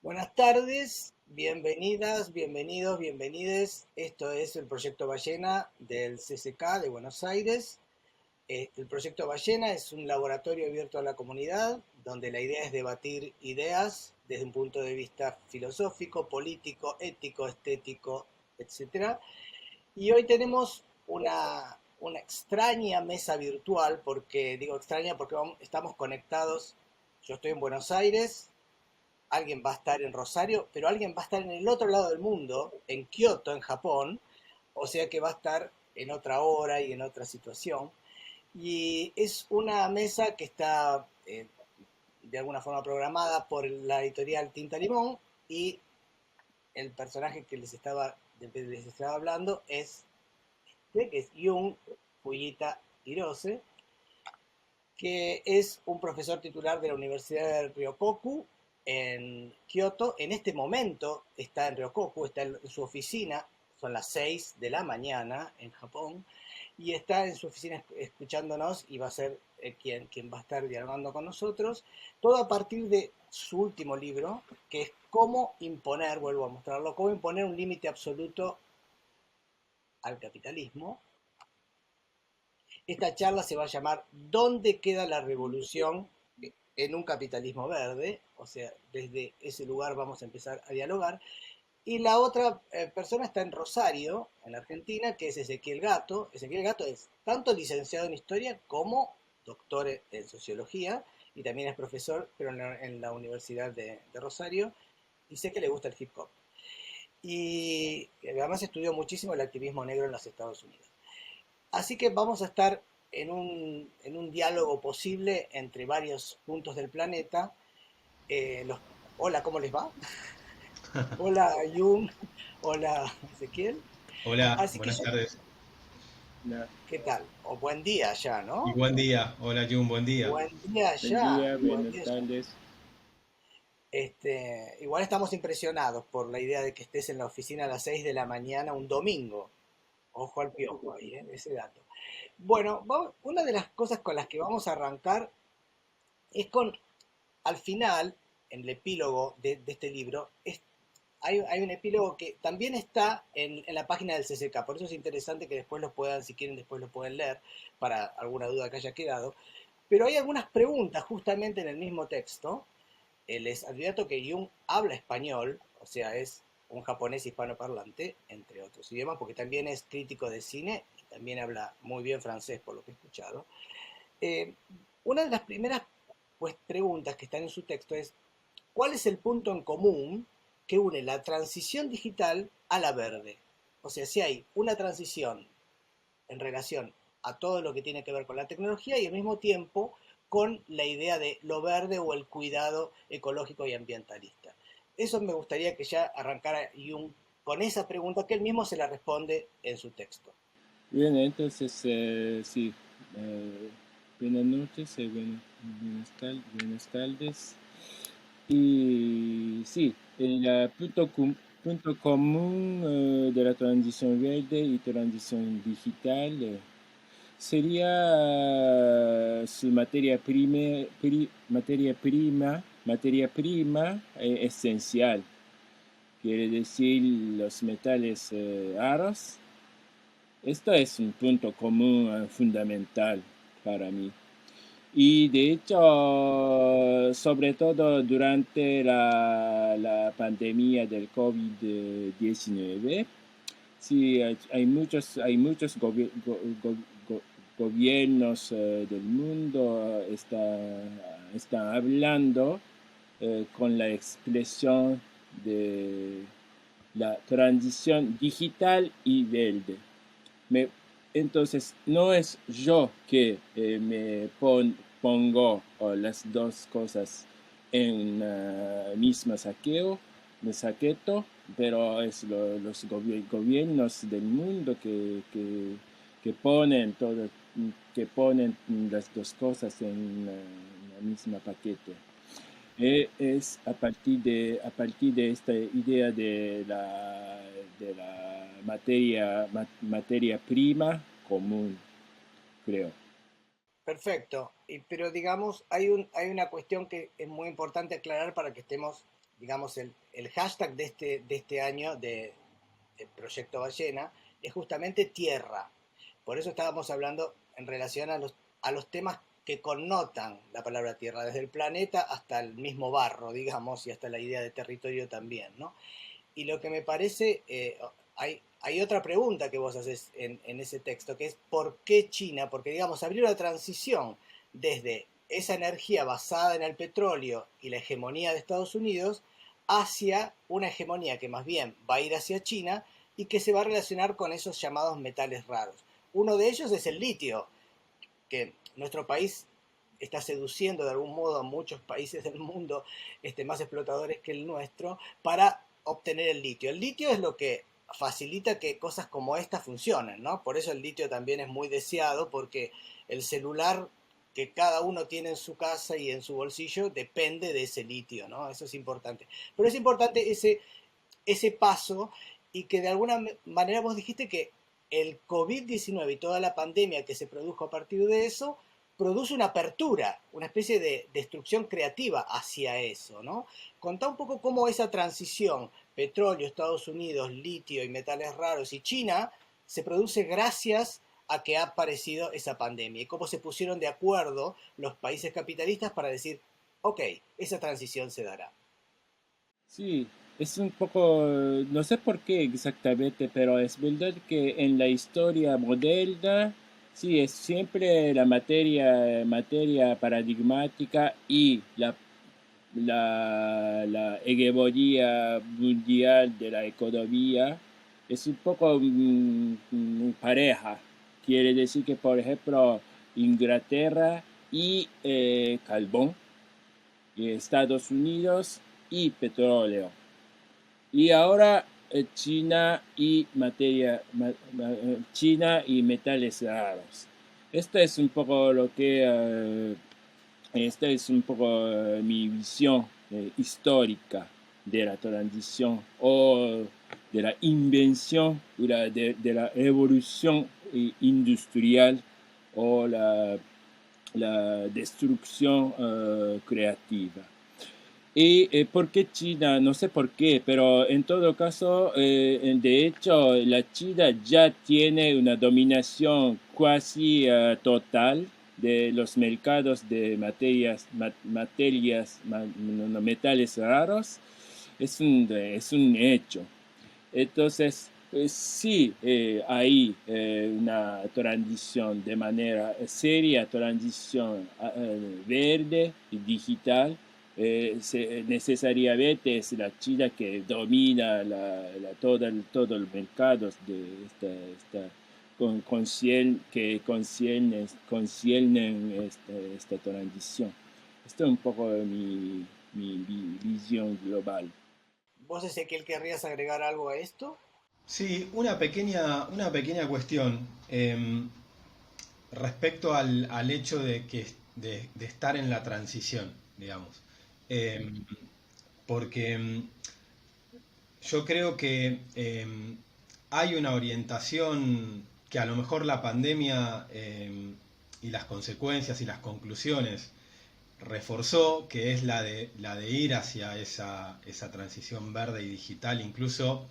Buenas tardes, bienvenidas, bienvenidos, bienvenides. Esto es el Proyecto Ballena del CCK de Buenos Aires. El Proyecto Ballena es un laboratorio abierto a la comunidad donde la idea es debatir ideas desde un punto de vista filosófico, político, ético, estético, etcétera. Y hoy tenemos una extraña mesa virtual, porque digo extraña porque estamos conectados. Yo estoy en Buenos Aires, alguien va a estar en Rosario, pero alguien va a estar en el otro lado del mundo, en Kioto, en Japón, o sea que va a estar en otra hora y en otra situación. Y es una mesa que está de alguna forma programada por la editorial Tinta Limón y el personaje les estaba hablando que es Jun Fujita Hirose, que es un profesor titular de la Universidad de Ryokoku en Kioto. En este momento está en Ryokoku, está en su oficina, son las 6 de la mañana en Japón, y está en su oficina escuchándonos y va a ser quien va a estar dialogando con nosotros, todo a partir de su último libro, que es Cómo imponer, vuelvo a mostrarlo, cómo imponer un límite absoluto al capitalismo. Esta charla se va a llamar ¿Dónde queda la revolución en un capitalismo verde? O sea, desde ese lugar vamos a empezar a dialogar. Y la otra persona está en Rosario, en Argentina, que es Ezequiel Gato. Ezequiel Gato es tanto licenciado en historia como doctor en sociología y también es profesor, pero en la Universidad de Rosario, y sé que le gusta el hip hop. Y además estudió muchísimo el activismo negro en los Estados Unidos. Así que vamos a estar en un diálogo posible entre varios puntos del planeta. Hola, ¿cómo les va? Hola, Jung. Hola, Ezequiel. Hola, Así que buenas yo, tardes Hola, ¿qué tal? O buen día ya, y ¿no? buen día. Hola Jun, buen día. Buen día buen ya, día, buen buenas día ya. tardes. Igual estamos impresionados por la idea de que estés en la oficina a las 6 de la mañana un domingo. Ojo al piojo ahí, ese dato. Bueno, una de las cosas con las que vamos a arrancar es con al final, en el epílogo de este libro, hay un epílogo que también está en la página del CCK, por eso es interesante que después lo puedan, si quieren, después lo pueden leer, para alguna duda que haya quedado. Pero hay algunas preguntas justamente en el mismo texto. Les advierto que Jung habla español, o sea, es un japonés hispanoparlante, entre otros idiomas, porque también es crítico de cine y también habla muy bien francés, por lo que he escuchado. Eh, una de las primeras preguntas que están en su texto es, ¿cuál es el punto en común que une la transición digital a la verde? O sea, si hay una transición en relación a todo lo que tiene que ver con la tecnología y al mismo tiempo con la idea de lo verde o el cuidado ecológico y ambientalista. Eso me gustaría que ya arrancara Jung con esa pregunta que él mismo se la responde en su texto. Bien, entonces, sí, buenas noches, buenas tardes. Y sí, el punto común de la transición verde y transición digital sería su materia prima esencial, quiere decir los metales raros. Esto es un punto común fundamental para mí. Y de hecho, sobre todo durante la pandemia del COVID-19, sí, hay muchos gobiernos del mundo están hablando con la expresión de la transición digital y verde. Me, entonces, no es yo que pongo las dos cosas en mismo saqueto, pero es los gobiernos del mundo que ponen que ponen las dos cosas en la misma paquete. Es a partir de esta idea de la materia prima común, creo. Perfecto, pero digamos, hay una cuestión que es muy importante aclarar para que estemos digamos, el hashtag de este año del Proyecto Ballena es justamente tierra. Por eso estábamos hablando en relación a los temas que connotan la palabra tierra, desde el planeta hasta el mismo barro, digamos, y hasta la idea de territorio también, ¿no? Y lo que me parece, hay otra pregunta que vos haces en ese texto, que es ¿por qué China? Porque, digamos, abrir una transición desde esa energía basada en el petróleo y la hegemonía de Estados Unidos hacia una hegemonía que más bien va a ir hacia China y que se va a relacionar con esos llamados metales raros. Uno de ellos es el litio, que nuestro país está seduciendo de algún modo a muchos países del mundo más explotadores que el nuestro para obtener el litio. El litio es lo que facilita que cosas como esta funcionen, ¿no? Por eso el litio también es muy deseado, porque el celular que cada uno tiene en su casa y en su bolsillo depende de ese litio, ¿no? Eso es importante. Pero es importante ese paso, y que de alguna manera vos dijiste que el COVID-19 y toda la pandemia que se produjo a partir de eso produce una apertura, una especie de destrucción creativa hacia eso, ¿no? Contá un poco cómo esa transición, petróleo, Estados Unidos, litio y metales raros y China, se produce gracias a que ha aparecido esa pandemia y cómo se pusieron de acuerdo los países capitalistas para decir, ok, esa transición se dará. Sí, es un poco, no sé por qué exactamente, pero es verdad que en la historia moderna, sí, es siempre la materia paradigmática y la hegemonía mundial de la economía es un poco pareja. Quiere decir que, por ejemplo, Inglaterra y carbón, y Estados Unidos y petróleo. Y ahora China y metales raros. Esto es un poco lo que esta es un poco mi visión histórica de la transición o de la invención de la evolución industrial o la destrucción creativa. ¿Y por qué China? No sé por qué, pero en todo caso, de hecho, la China ya tiene una dominación casi total de los mercados de metales raros. Es un hecho. Entonces, sí, hay una transición de manera seria, transición verde y digital. Necesariamente es la China que domina todo el mercado de que conciernen esta transición. Esto es un poco mi visión global. ¿Vos, Ezequiel, querrías agregar algo a esto? Sí, una pequeña cuestión respecto al hecho de estar en la transición, digamos. Em, Porque yo creo que hay una orientación que a lo mejor la pandemia y las consecuencias y las conclusiones reforzó, que es la de ir hacia esa transición verde y digital, incluso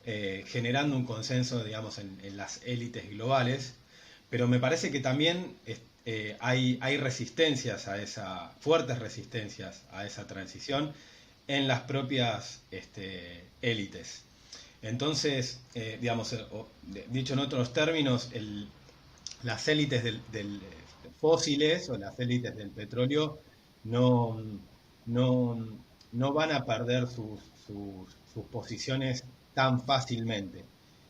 generando un consenso, digamos, en las élites globales, pero me parece que también hay resistencias fuertes resistencias a esa transición en las propias élites. Entonces, digamos, dicho en otros términos, las élites del fósiles o las élites del petróleo no, no, no van a perder sus posiciones tan fácilmente.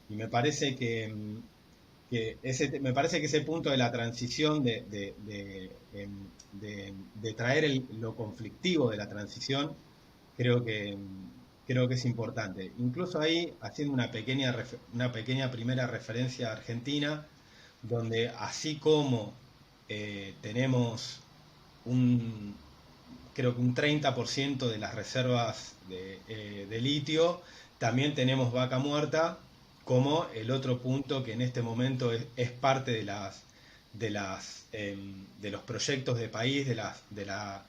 Y me parece me parece que ese punto de la transición, de traer lo conflictivo de la transición, creo que, creo que es importante. Incluso ahí, haciendo una pequeña primera referencia a Argentina, donde así como tenemos un, creo que un 30% de las reservas de litio, también tenemos vaca muerta como el otro punto que en este momento es parte de los proyectos de país, de la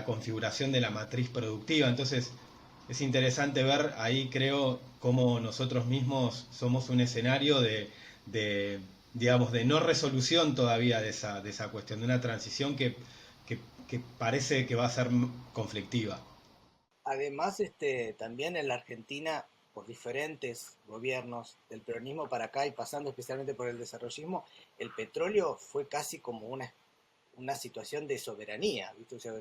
configuración de la matriz productiva. Entonces, es interesante ver ahí, creo, cómo nosotros mismos somos un escenario de, digamos, de no resolución todavía de esa cuestión, de una transición que, que parece que va a ser conflictiva. Además, también en la Argentina, por diferentes gobiernos del peronismo para acá y pasando especialmente por el desarrollismo, el petróleo fue casi como una situación de soberanía, ¿viste? O sea,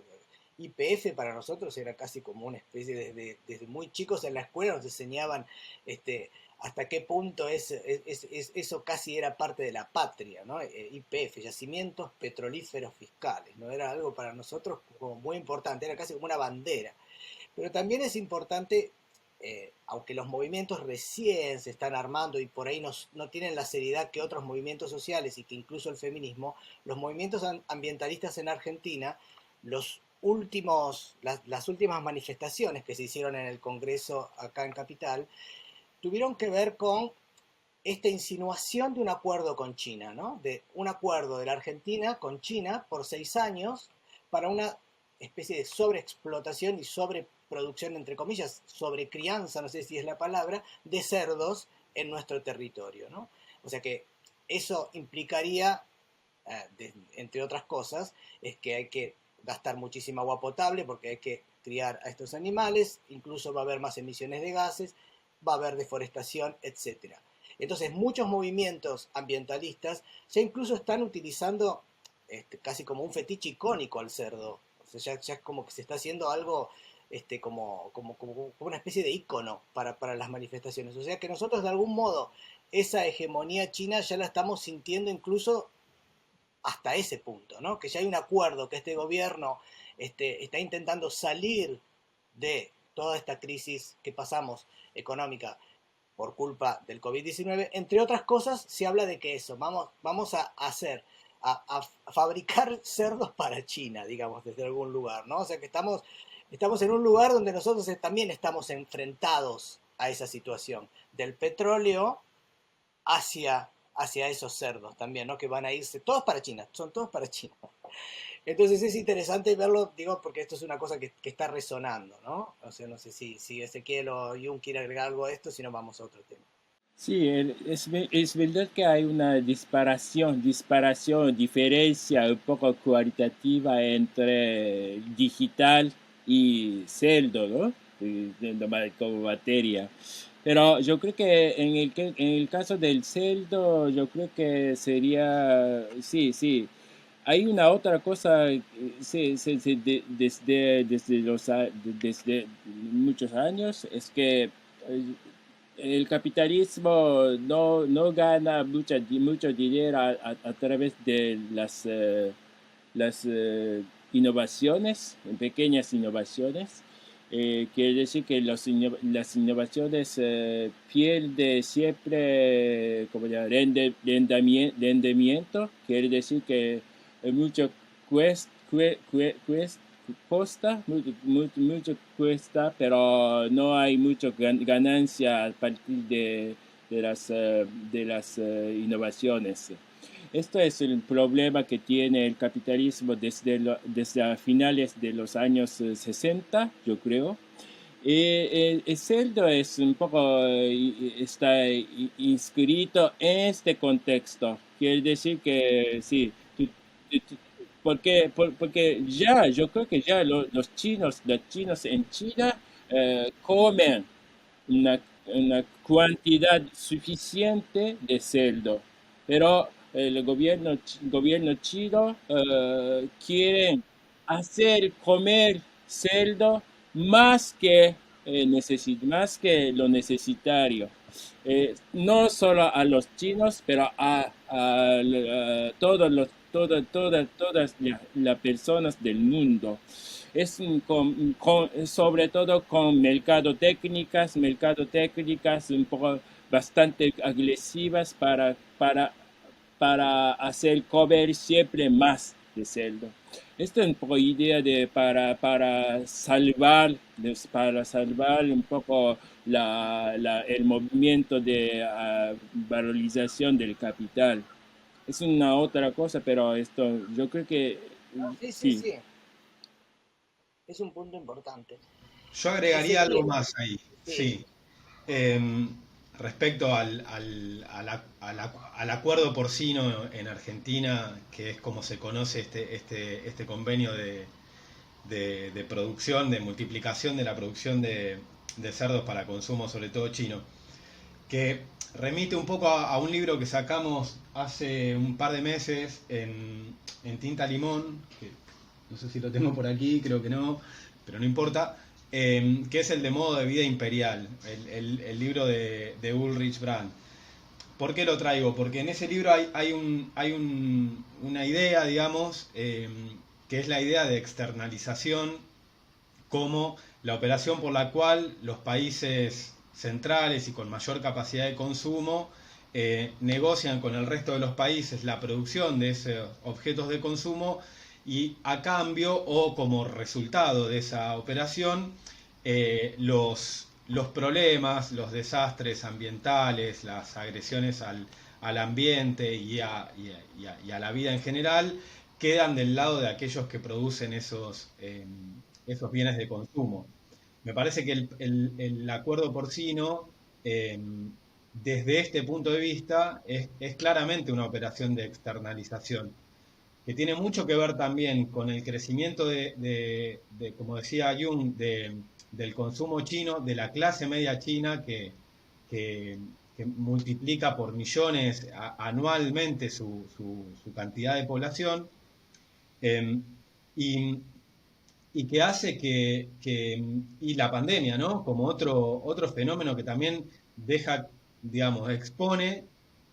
YPF para nosotros era casi como una especie desde muy chicos en la escuela nos enseñaban este, hasta qué punto eso casi era parte de la patria, ¿no? YPF, yacimientos petrolíferos fiscales, ¿no? Era algo para nosotros como muy importante, era casi como una bandera. Pero también es importante, aunque los movimientos recién se están armando y por ahí no tienen la seriedad que otros movimientos sociales y que incluso el feminismo, los movimientos ambientalistas en Argentina, las últimas manifestaciones que se hicieron en el Congreso acá en Capital, tuvieron que ver con esta insinuación de un acuerdo con China, ¿no? De un acuerdo de la Argentina con China por 6 años para una especie de sobreexplotación y sobreproducción, entre comillas, sobrecrianza, no sé si es la palabra, de cerdos en nuestro territorio, ¿no? O sea que eso implicaría, entre otras cosas, es que hay que gastar muchísima agua potable porque hay que criar a estos animales, incluso va a haber más emisiones de gases, va a haber deforestación, etcétera. Entonces, muchos movimientos ambientalistas ya incluso están utilizando casi como un fetiche icónico al cerdo. O sea, ya es como que se está haciendo algo como una especie de ícono para las manifestaciones. O sea que nosotros de algún modo esa hegemonía china ya la estamos sintiendo incluso hasta ese punto, ¿no? Que ya hay un acuerdo, que este gobierno está intentando salir de toda esta crisis que pasamos económica por culpa del COVID-19. Entre otras cosas, se habla de que eso, vamos a hacer, a fabricar cerdos para China, digamos, desde algún lugar, ¿no? O sea que estamos en un lugar donde nosotros también estamos enfrentados a esa situación del petróleo hacia esos cerdos también, ¿no? Que van a irse todos para China, son todos para China. Entonces es interesante verlo, digo, porque esto es una cosa que está resonando, ¿no? O sea, no sé si Ezequiel o Jung quiere agregar algo a esto, si no vamos a otro tema. Sí, es verdad que hay una disparación, diferencia un poco cualitativa entre digital y celdo, ¿no? Como materia. Pero yo creo que en el caso del celdo, yo creo que sería, sí, sí. Hay una otra cosa, desde muchos años, es que el capitalismo no gana mucho dinero a través de las innovaciones, pequeñas innovaciones. Quiere decir que las innovaciones pierden siempre como ya, rendimiento. Quiere decir que mucho costa, mucho cuesta, pero no hay mucha ganancia a partir de las innovaciones. Esto es el problema que tiene el capitalismo desde a finales de los años 60, yo creo. El celdo es un poco, está inscrito en este contexto. Quiere decir que sí, porque ya, yo creo que ya los chinos en China comen una, una cantidad suficiente de cerdo, pero el gobierno chino quiere hacer comer cerdo más que, más que lo necesario. No solo a los chinos, pero a todas las personas del mundo. Es sobre todo con mercado técnicas un poco bastante agresivas para hacer comer siempre más de cerdo. Esta es un poco idea para salvar un poco el movimiento de valorización del capital. Es una otra cosa, pero esto yo creo que Sí, sí, sí. sí, es un punto importante. Yo agregaría algo Ezequiel, más ahí, sí, sí. Em, Respecto al acuerdo porcino en Argentina, que es como se conoce este convenio de producción, de multiplicación de la producción de cerdos para consumo, sobre todo chino, que remite un poco a un libro que sacamos hace un par de meses en tinta limón, que no sé si lo tengo por aquí, creo que no, pero no importa, que es el de Modo de Vida Imperial, el libro de Ulrich Brandt. ¿Por qué lo traigo? Porque en ese libro una idea, digamos, que es la idea de externalización como la operación por la cual los países centrales y con mayor capacidad de consumo negocian con el resto de los países la producción de esos objetos de consumo y a cambio o como resultado de esa operación los problemas, los desastres ambientales, las agresiones al ambiente y a la vida en general quedan del lado de aquellos que producen esos bienes de consumo. Me parece que el acuerdo porcino, eh, desde este punto de vista, es claramente una operación de externalización, que tiene mucho que ver también con el crecimiento como decía Jung, del consumo chino, de la clase media china que, que multiplica por millones anualmente su cantidad de población. eh, y, y que hace y la pandemia, ¿no? Como otro fenómeno que también deja, digamos, expone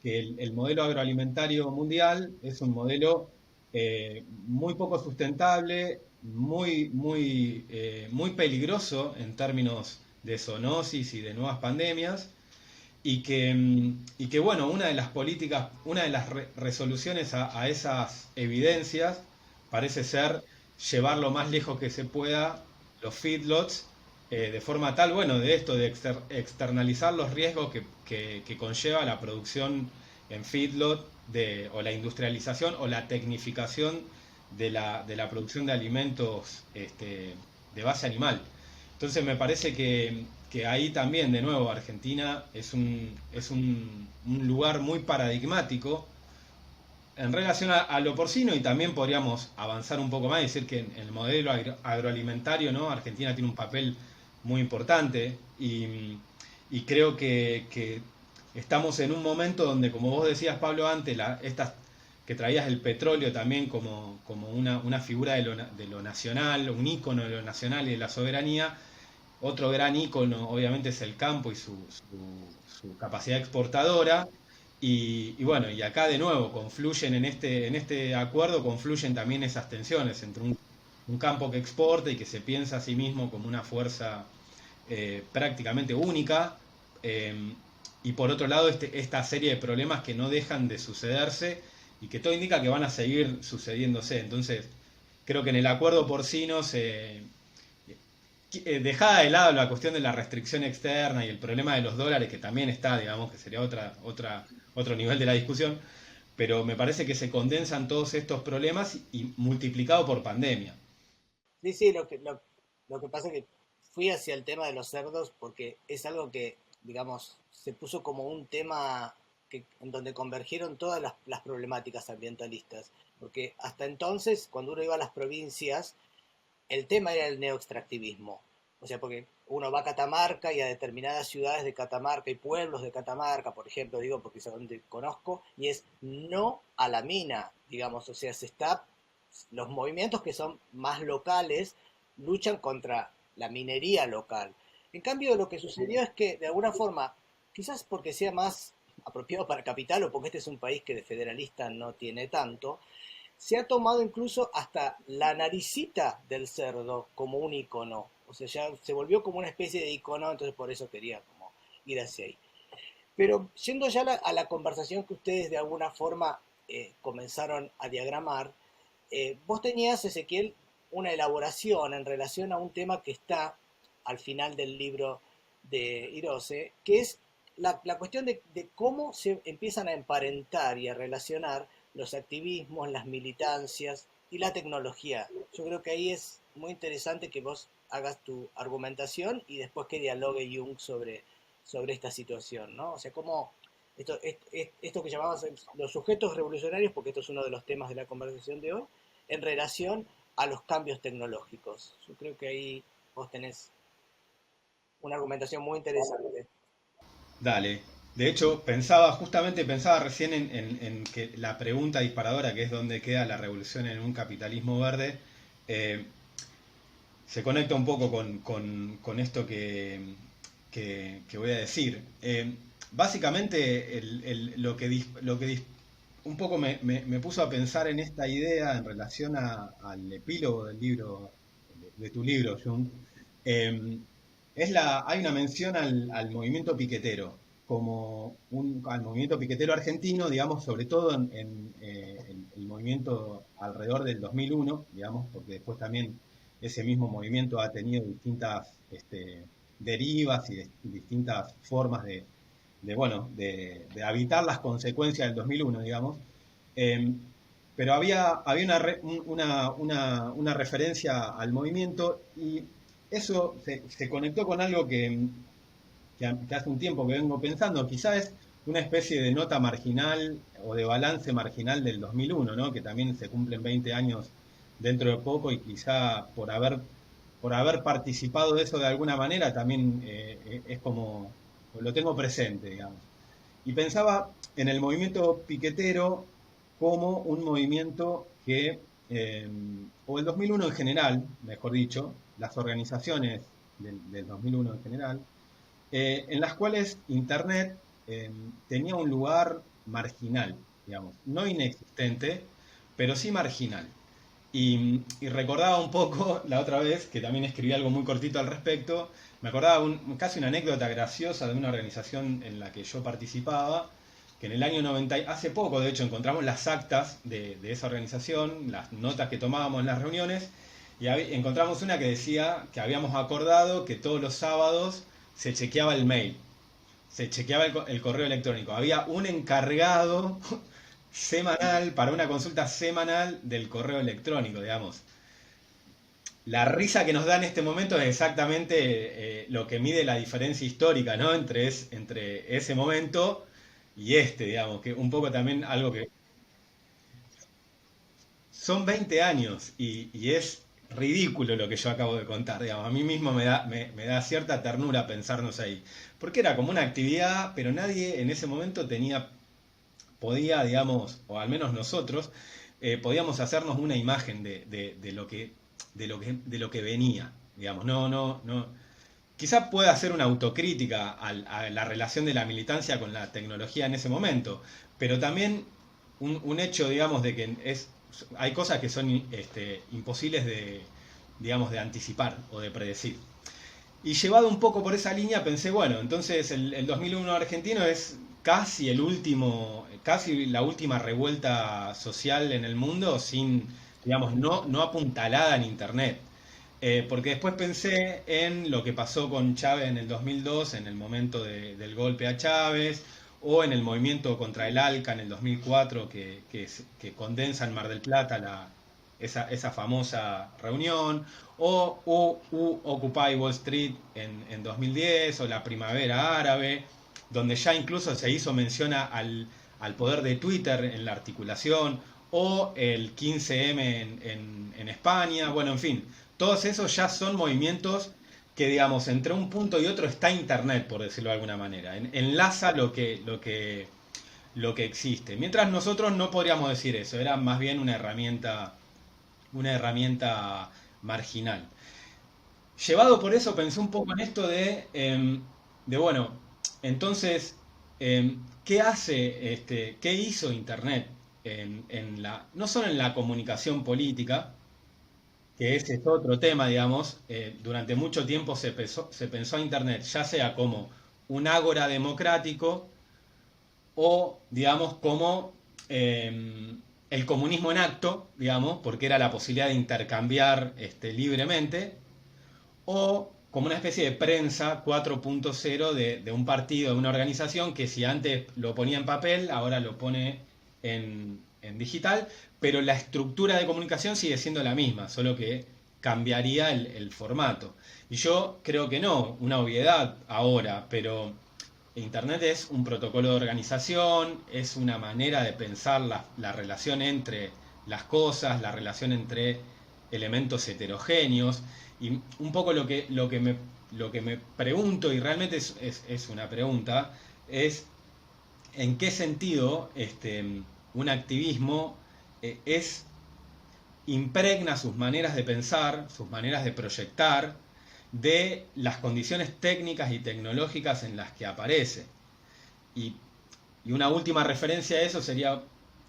que el modelo agroalimentario mundial es un modelo muy poco sustentable, muy peligroso en términos de zoonosis y de nuevas pandemias, y que bueno, una de las políticas, una de las resoluciones a esas evidencias parece ser llevar lo más lejos que se pueda los feedlots, de forma tal, bueno, de esto, de externalizar los riesgos que conlleva la producción en feedlot, o la industrialización o la tecnificación de la producción de alimentos de base animal. Entonces me parece que ahí también, de nuevo, Argentina es un lugar muy paradigmático en relación a lo porcino, y también podríamos avanzar un poco más y decir que en el modelo agroalimentario, ¿no? Argentina tiene un papel muy importante, y creo que estamos en un momento donde, como vos decías, Pablo, antes, que traías el petróleo también como una figura de lo nacional, un ícono de lo nacional y de la soberanía. Otro gran ícono, obviamente, es el campo y su capacidad exportadora. Y bueno, y acá de nuevo confluyen en este acuerdo, confluyen también esas tensiones entre un campo que exporta y que se piensa a sí mismo como una fuerza prácticamente única, eh, y por otro lado esta serie de problemas que no dejan de sucederse y que todo indica que van a seguir sucediéndose. Entonces, creo que en el acuerdo porcino dejada de lado la cuestión de la restricción externa y el problema de los dólares, que también está, digamos, que sería otro nivel de la discusión, pero me parece que se condensan todos estos problemas y multiplicado por pandemia. sí, sí, lo que pasa es que fui hacia el tema de los cerdos porque es algo que, digamos, se puso como un tema en donde convergieron todas las problemáticas ambientalistas. Porque hasta entonces, cuando uno iba a las provincias, el tema era el neoextractivismo. O sea, porque uno va a Catamarca y a determinadas ciudades de Catamarca y pueblos de Catamarca, por ejemplo, digo porque es donde conozco, y es no a la mina, digamos, o sea, los movimientos que son más locales luchan contra la minería local. En cambio, lo que sucedió es que, de alguna forma, quizás porque sea más apropiado para capital o porque este es un país que de federalista no tiene tanto, se ha tomado incluso hasta la naricita del cerdo como un icono. O sea, ya se volvió como una especie de icono, entonces por eso quería como ir hacia ahí. Pero yendo ya a la conversación que ustedes de alguna forma comenzaron a diagramar, vos tenías, Ezequiel, una elaboración en relación a un tema que está al final del libro de Hirose, que es la cuestión de cómo se empiezan a emparentar y a relacionar los activismos, las militancias y la tecnología. Yo creo que ahí es muy interesante que vos hagas tu argumentación y después que dialogue Jung sobre esta situación, ¿no? O sea, cómo esto que llamamos los sujetos revolucionarios, porque esto es uno de los temas de la conversación de hoy, en relación a los cambios tecnológicos. Yo creo que ahí vos tenés una argumentación muy interesante. Dale. De hecho, justamente pensaba recién en que la pregunta disparadora, que es dónde queda la revolución en un capitalismo verde, eh, se conecta un poco con esto que voy a decir. Básicamente, un poco me puso a pensar en esta idea en relación al epílogo del libro, de tu libro, Jung. Eh, Hay una mención al movimiento piquetero, al movimiento piquetero argentino, digamos, sobre todo en el movimiento alrededor del 2001, digamos, porque después también ese mismo movimiento ha tenido distintas derivas y distintas formas de habitar las consecuencias del 2001, digamos. Eh, pero había una referencia al movimiento y eso se conectó con algo que hace un tiempo que vengo pensando, quizás es una especie de nota marginal o de balance marginal del 2001, ¿no? Que también se cumplen 20 años dentro de poco y quizá por haber participado de eso de alguna manera también es como, lo tengo presente, digamos. Y pensaba en el movimiento piquetero como un movimiento o el 2001 en general, mejor dicho, las organizaciones del 2001 en general, en las cuales Internet tenía un lugar marginal, digamos, no inexistente, pero sí marginal. Y recordaba un poco la otra vez, que también escribí algo muy cortito al respecto, me acordaba casi una anécdota graciosa de una organización en la que yo participaba, que en el año 90, hace poco de hecho encontramos las actas de esa organización, las notas que tomábamos en las reuniones, y encontramos una que decía que habíamos acordado que todos los sábados se chequeaba el mail, se chequeaba el correo electrónico. Había un encargado semanal, para una consulta semanal del correo electrónico, digamos. La risa que nos da en este momento es exactamente lo que mide la diferencia histórica, ¿no? Entre ese momento y digamos, que un poco también algo que... Son 20 años y es ridículo lo que yo acabo de contar, digamos. A mí mismo me da cierta ternura pensarnos ahí. Porque era como una actividad, pero nadie en ese momento podía, digamos, o al menos nosotros, podíamos hacernos una imagen de lo que venía, digamos. No. Quizá pueda hacer una autocrítica a la relación de la militancia con la tecnología en ese momento, pero también un hecho, digamos, de que hay cosas que son imposibles digamos, de anticipar o de predecir. Y llevado un poco por esa línea, pensé, bueno, entonces el 2001 argentino es casi la última revuelta social en el mundo digamos, no apuntalada en Internet. Porque después pensé en lo que pasó con Chávez en el 2002, en el momento del golpe a Chávez, o en el movimiento contra el ALCA en el 2004, que condensa en Mar del Plata esa famosa reunión, o Occupy Wall Street en 2010, o la Primavera Árabe, donde ya incluso se hizo mención al poder de Twitter en la articulación, o el 15M en España, bueno, en fin, todos esos ya son movimientos que, digamos, entre un punto y otro está Internet, por decirlo de alguna manera. Enlaza lo que existe. Mientras nosotros no podríamos decir eso, era más bien una herramienta marginal. Llevado por eso, pensé un poco en esto bueno, entonces, qué hizo Internet no solo en la comunicación política, que ese es otro tema, digamos, durante mucho tiempo se pensó a Internet ya sea como un ágora democrático o, digamos, como el comunismo en acto, digamos, porque era la posibilidad de intercambiar libremente, o como una especie de prensa 4.0 de un partido, de una organización que si antes lo ponía en papel, ahora lo pone en digital, pero la estructura de comunicación sigue siendo la misma, solo que cambiaría el formato. Y yo creo que no, una obviedad ahora, pero Internet es un protocolo de organización, es una manera de pensar la relación entre las cosas, la relación entre elementos heterogéneos, y un poco lo que me pregunto, y realmente es una pregunta, es en qué sentido un activismo es impregna sus maneras de pensar, sus maneras de proyectar, de las condiciones técnicas y tecnológicas en las que aparece. Y, y una última referencia a eso sería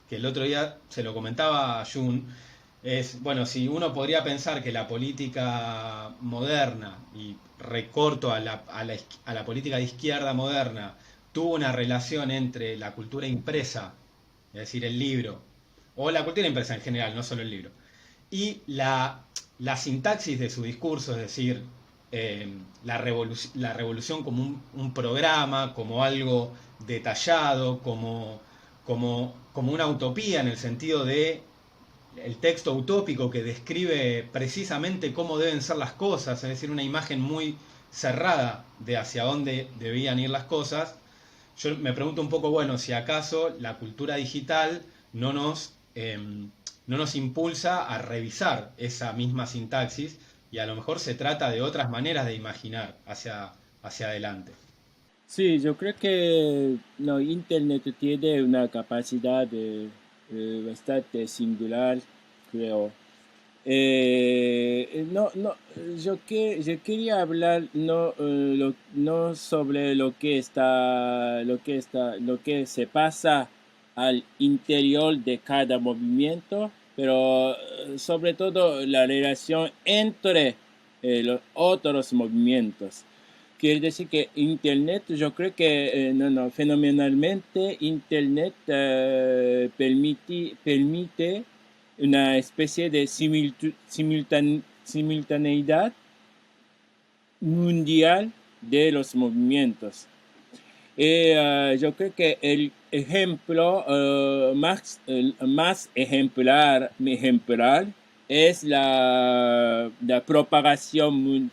que el otro día se lo comentaba a Jun, es, bueno, si uno podría pensar que la política moderna, y recorto a la política de izquierda moderna, tuvo una relación entre la cultura impresa, es decir, el libro, o la cultura impresa en general, no solo el libro, y la sintaxis de su discurso, es decir, la revolución como un programa, como algo detallado, como una utopía en el sentido de el texto utópico que describe precisamente cómo deben ser las cosas, es decir, una imagen muy cerrada de hacia dónde debían ir las cosas. Yo me pregunto un poco, bueno, si acaso la cultura digital no nos impulsa a revisar esa misma sintaxis y a lo mejor se trata de otras maneras de imaginar hacia adelante. Sí, yo creo que no, Internet tiene una capacidad bastante singular, creo. No, yo quería hablar no sobre lo que se pasa al interior de cada movimiento, pero sobre todo la relación entre los otros movimientos. Quiere decir que Internet, yo creo que, fenomenalmente, Internet permite una especie de simultaneidad mundial de los movimientos. Yo creo que el ejemplo más ejemplar es la propagación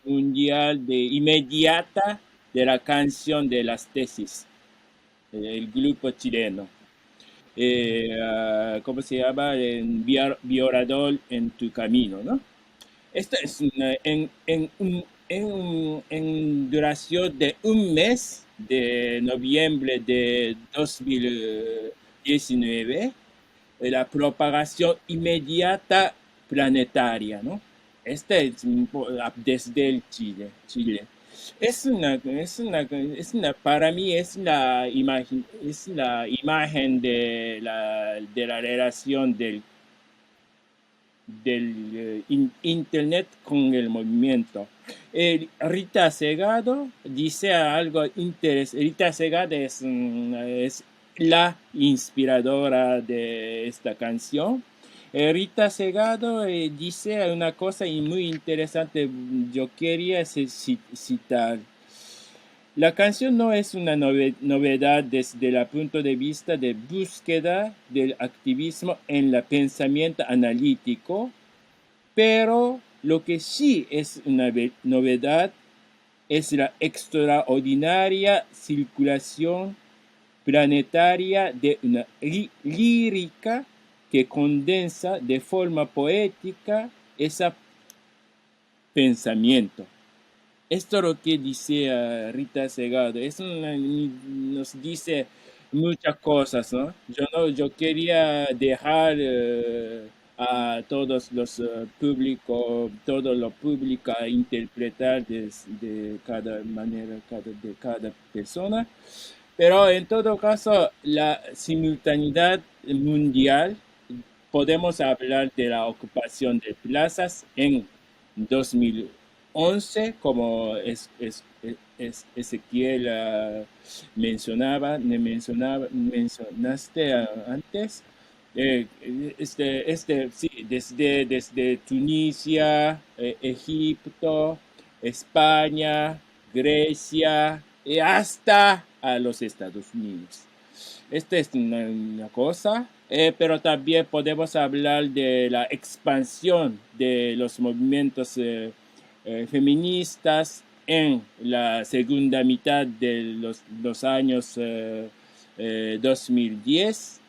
mundial inmediata de la canción de las tesis, el grupo chileno. ¿Cómo se llama? Violador en tu camino, ¿no? Esta es en duración de un mes, de noviembre de 2019, la propagación inmediata planetaria, ¿no? Este es desde el Chile. Para mí es la imagen de la relación del Internet con el movimiento. Rita Segado dice algo interesante. Rita Segado es la inspiradora de esta canción. Rita Segado dice una cosa muy interesante, yo quería citar. La canción no es una novedad desde el punto de vista de búsqueda del activismo en el pensamiento analítico, pero lo que sí es una novedad es la extraordinaria circulación planetaria de una lírica que condensa de forma poética ese pensamiento. Esto es lo que dice Rita Segado. Nos dice muchas cosas, ¿no? Yo quería dejar a todos los públicos, todo lo público a interpretar de cada manera, de cada persona. Pero en todo caso, la simultaneidad mundial, podemos hablar de la ocupación de plazas en 2011, como Ezequiel mencionaste antes. Sí, desde Tunisia, Egipto, España, Grecia y hasta a los Estados Unidos. Esta es una cosa, pero también podemos hablar de la expansión de los movimientos feministas en la segunda mitad de los años 2010,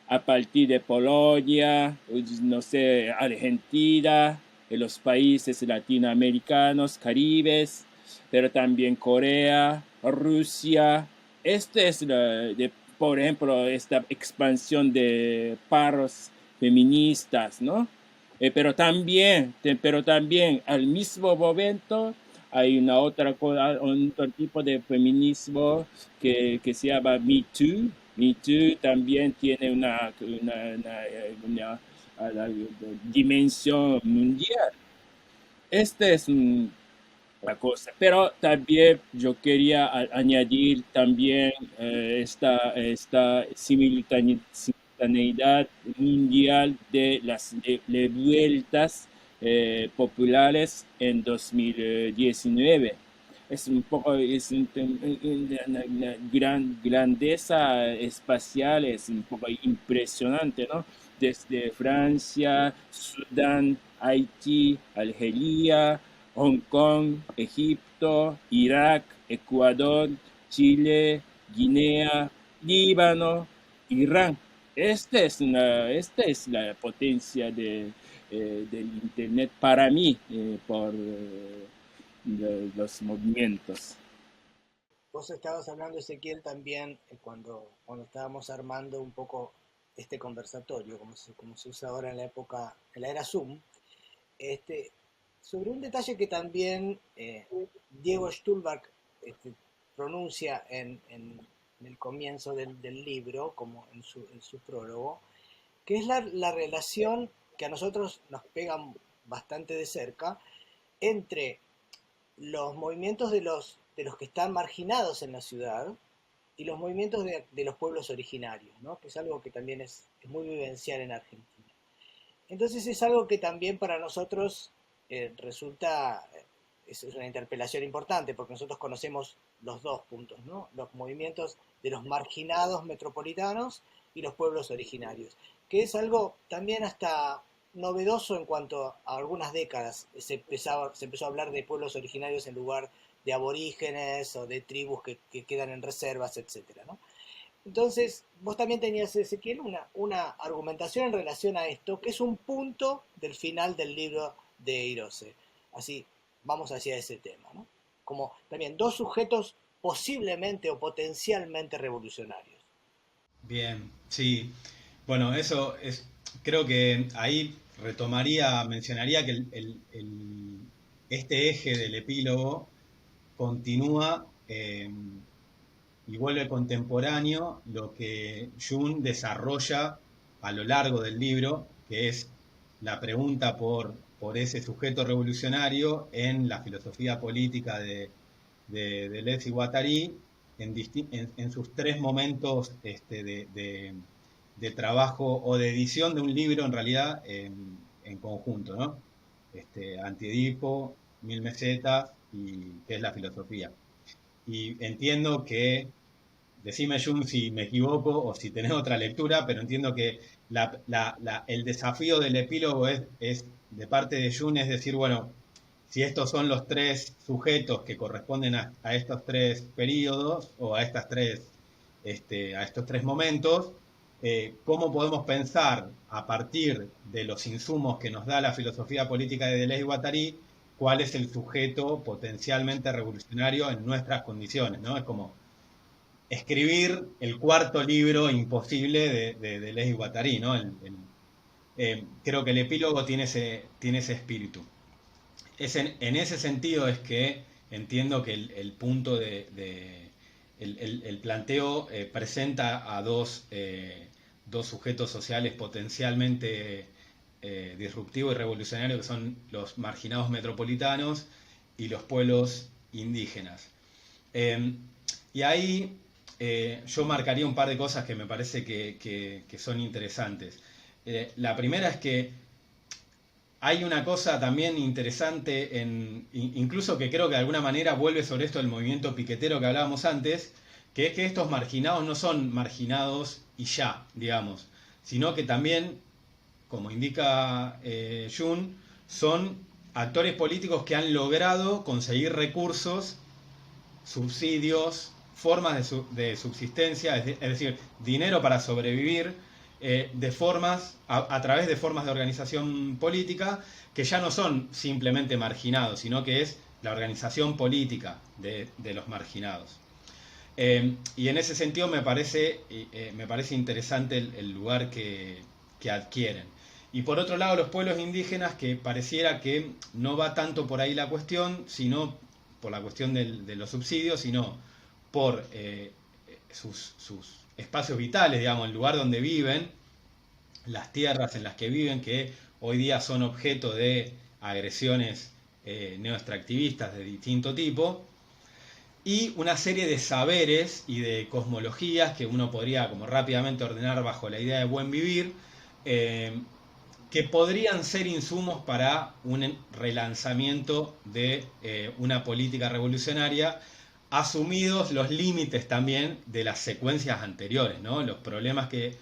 a partir de Polonia, no sé, Argentina, los países latinoamericanos, caribes, pero también Corea, Rusia. Este es, por ejemplo, esta expansión de paros feministas, ¿no? Pero también al mismo momento hay una otra cosa, otro tipo de feminismo que se llama Me Too. Me Too también tiene una dimensión mundial. Este es la cosa. Pero también yo quería añadir también esta simultaneidad mundial de las vueltas populares en 2019. Es un poco, una gran grandeza espacial, es un poco impresionante, ¿no? Desde Francia, Sudán, Haití, Algeria, Hong Kong, Egipto, Irak, Ecuador, Chile, Guinea, Líbano, Irán. Esta es la potencia del Internet para mí, por los movimientos. Vos estabas hablando, Ezequiel, también cuando estábamos armando un poco este conversatorio, como se usa ahora en la época, en la era Zoom, este, sobre un detalle que también Diego Stulbach pronuncia en el comienzo del libro, como en su prólogo, que es la relación que a nosotros nos pega bastante de cerca entre los movimientos de los que están marginados en la ciudad y los movimientos de los pueblos originarios, ¿no? Que es algo que también es muy vivencial en Argentina. Entonces es algo que también para nosotros resulta, es una interpelación importante, porque nosotros conocemos los dos puntos, ¿no? Los movimientos de los marginados metropolitanos y los pueblos originarios, que es algo también hasta novedoso en cuanto a algunas décadas. Se empezó a hablar de pueblos originarios en lugar de aborígenes o de tribus que quedan en reservas, etcétera, ¿no? Entonces, vos también tenías, Ezequiel, una argumentación en relación a esto, que es un punto del final del libro de Hirose. Así, vamos hacia ese tema, ¿no? Como también dos sujetos posiblemente o potencialmente revolucionarios. Bien, sí. Bueno, eso es, creo que ahí retomaría, mencionaría que este eje del epílogo continúa y vuelve contemporáneo lo que Jung desarrolla a lo largo del libro, que es la pregunta por ese sujeto revolucionario en la filosofía política de Deleuze y Guattari en sus tres momentos de trabajo o de edición de un libro en realidad en conjunto, ¿no? Antiedipo, Mil Mesetas y qué es la filosofía. Y entiendo que, decime Jung si me equivoco o si tenés otra lectura, pero entiendo que el desafío del epílogo es de parte de Jung, es decir, bueno, si estos son los tres sujetos que corresponden a estos tres periodos o a estos tres momentos, ¿cómo podemos pensar a partir de los insumos que nos da la filosofía política de Deleuze y Guattari cuál es el sujeto potencialmente revolucionario en nuestras condiciones, ¿no? Es como escribir el cuarto libro imposible de Deleuze y Guattari, ¿no? Creo que el epílogo tiene ese espíritu. En ese sentido es que entiendo que el punto el planteo presenta a dos sujetos sociales potencialmente disruptivos y revolucionarios, que son los marginados metropolitanos y los pueblos indígenas. Y ahí yo marcaría un par de cosas que me parece que son interesantes. La primera es que hay una cosa también interesante, incluso que creo que de alguna manera vuelve sobre esto del movimiento piquetero que hablábamos antes, que es que estos marginados no son marginados y ya, digamos, sino que también, como indica Jun, son actores políticos que han logrado conseguir recursos, subsidios, formas de subsistencia, es decir, dinero para sobrevivir, de formas, a través de formas de organización política que ya no son simplemente marginados, sino que es la organización política de los marginados. Y en ese sentido me parece interesante el lugar que adquieren. Y por otro lado, los pueblos indígenas, que pareciera que no va tanto por ahí la cuestión, sino por la cuestión de los subsidios, sino por sus espacios vitales, digamos, el lugar donde viven, las tierras en las que viven, que hoy día son objeto de agresiones neoextractivistas de distinto tipo, y una serie de saberes y de cosmologías que uno podría como rápidamente ordenar bajo la idea de buen vivir, que podrían ser insumos para un relanzamiento de una política revolucionaria, asumidos los límites también de las secuencias anteriores, ¿no? Los problemas que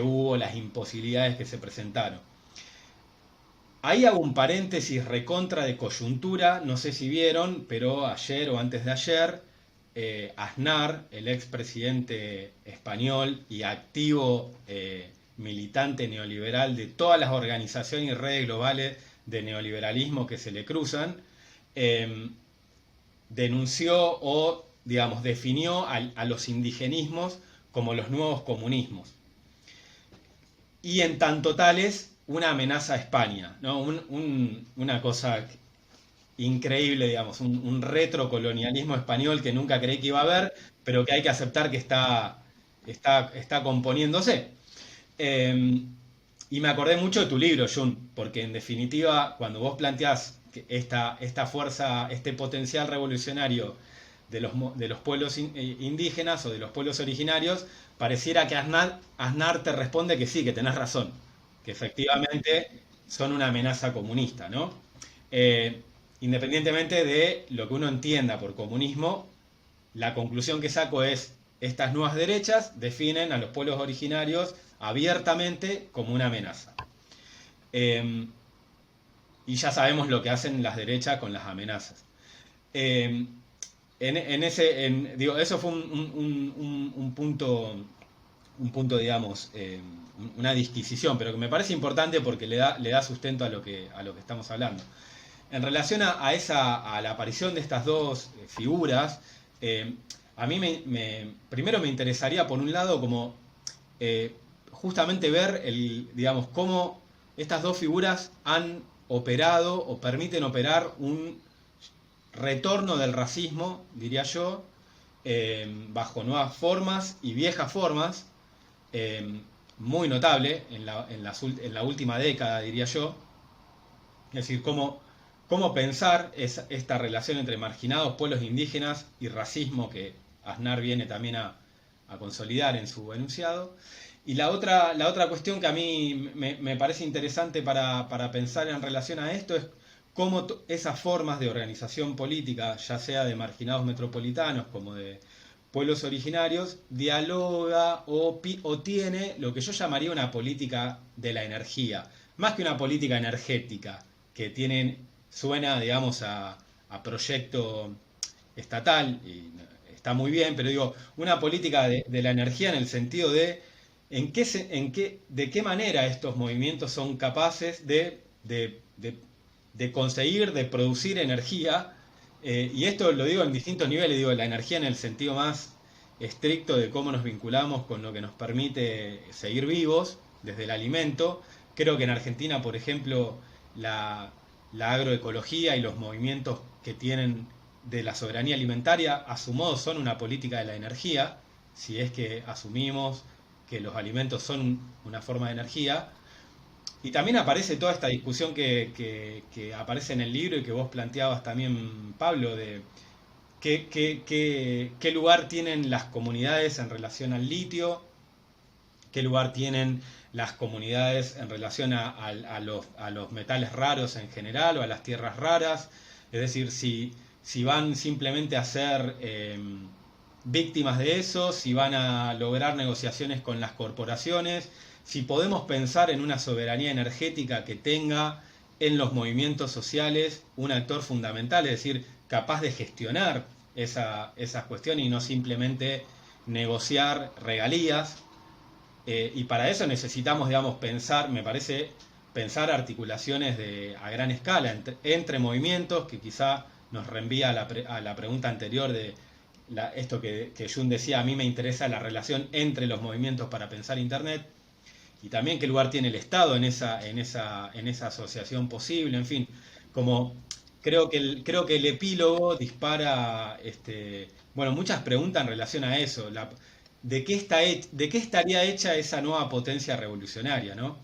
hubo, las imposibilidades que se presentaron. Ahí hago un paréntesis recontra de coyuntura, no sé si vieron, pero ayer o antes de ayer, Aznar, el expresidente español y activo militante neoliberal de todas las organizaciones y redes globales de neoliberalismo que se le cruzan, denunció o, digamos, definió a los indigenismos como los nuevos comunismos. Y en tanto tales, una amenaza a España, ¿no? Una cosa increíble, digamos, un retrocolonialismo español que nunca creí que iba a haber, pero que hay que aceptar que está componiéndose. Y me acordé mucho de tu libro, Jun, porque en definitiva, cuando vos planteás que esta fuerza, este potencial revolucionario de los pueblos indígenas o de los pueblos originarios, pareciera que Aznar te responde que sí, que tenés razón, que efectivamente son una amenaza comunista, ¿no? Independientemente de lo que uno entienda por comunismo, la conclusión que saco es: estas nuevas derechas definen a los pueblos originarios abiertamente como una amenaza. Y ya sabemos lo que hacen las derechas con las amenazas. Digo, eso fue un punto, digamos, una disquisición, pero que me parece importante porque le da sustento a lo que estamos hablando. En relación a la aparición de estas dos figuras, a mí primero me interesaría, por un lado, como justamente ver digamos, cómo estas dos figuras han operado o permiten operar un retorno del racismo, diría yo, bajo nuevas formas y viejas formas, muy notable en la última década, diría yo. Es decir, cómo pensar esta relación entre marginados, pueblos indígenas y racismo que Aznar viene también a consolidar en su enunciado. Y la otra cuestión que a mí me parece interesante para pensar en relación a esto es cómo esas formas de organización política, ya sea de marginados metropolitanos como de pueblos originarios, dialoga o tiene lo que yo llamaría una política de la energía, más que una política energética, que suena, digamos, a proyecto estatal, y está muy bien, pero digo, una política de la energía en el sentido de de qué manera estos movimientos son capaces de conseguir, de producir energía, y esto lo digo en distintos niveles, digo, la energía en el sentido más estricto de cómo nos vinculamos con lo que nos permite seguir vivos, desde el alimento. Creo que en Argentina, por ejemplo, la agroecología y los movimientos que tienen de la soberanía alimentaria, a su modo, son una política de la energía, si es que asumimos que los alimentos son una forma de energía. Y también aparece toda esta discusión que aparece en el libro y que vos planteabas también, Pablo, de qué lugar tienen las comunidades en relación al litio, qué lugar tienen las comunidades en relación a los metales raros en general o a las tierras raras. Es decir, si van simplemente a hacer víctimas de eso, si van a lograr negociaciones con las corporaciones, si podemos pensar en una soberanía energética que tenga en los movimientos sociales un actor fundamental, es decir, capaz de gestionar esas cuestiones y no simplemente negociar regalías. Y para eso necesitamos, digamos, pensar, me parece, pensar articulaciones a gran escala entre movimientos, que quizá nos reenvía a la pregunta anterior de esto que Jun decía, a mí me interesa la relación entre los movimientos para pensar Internet, y también qué lugar tiene el Estado en esa asociación posible, en fin, como creo que el epílogo dispara bueno, muchas preguntas en relación a eso, de qué estaría hecha esa nueva potencia revolucionaria, ¿no?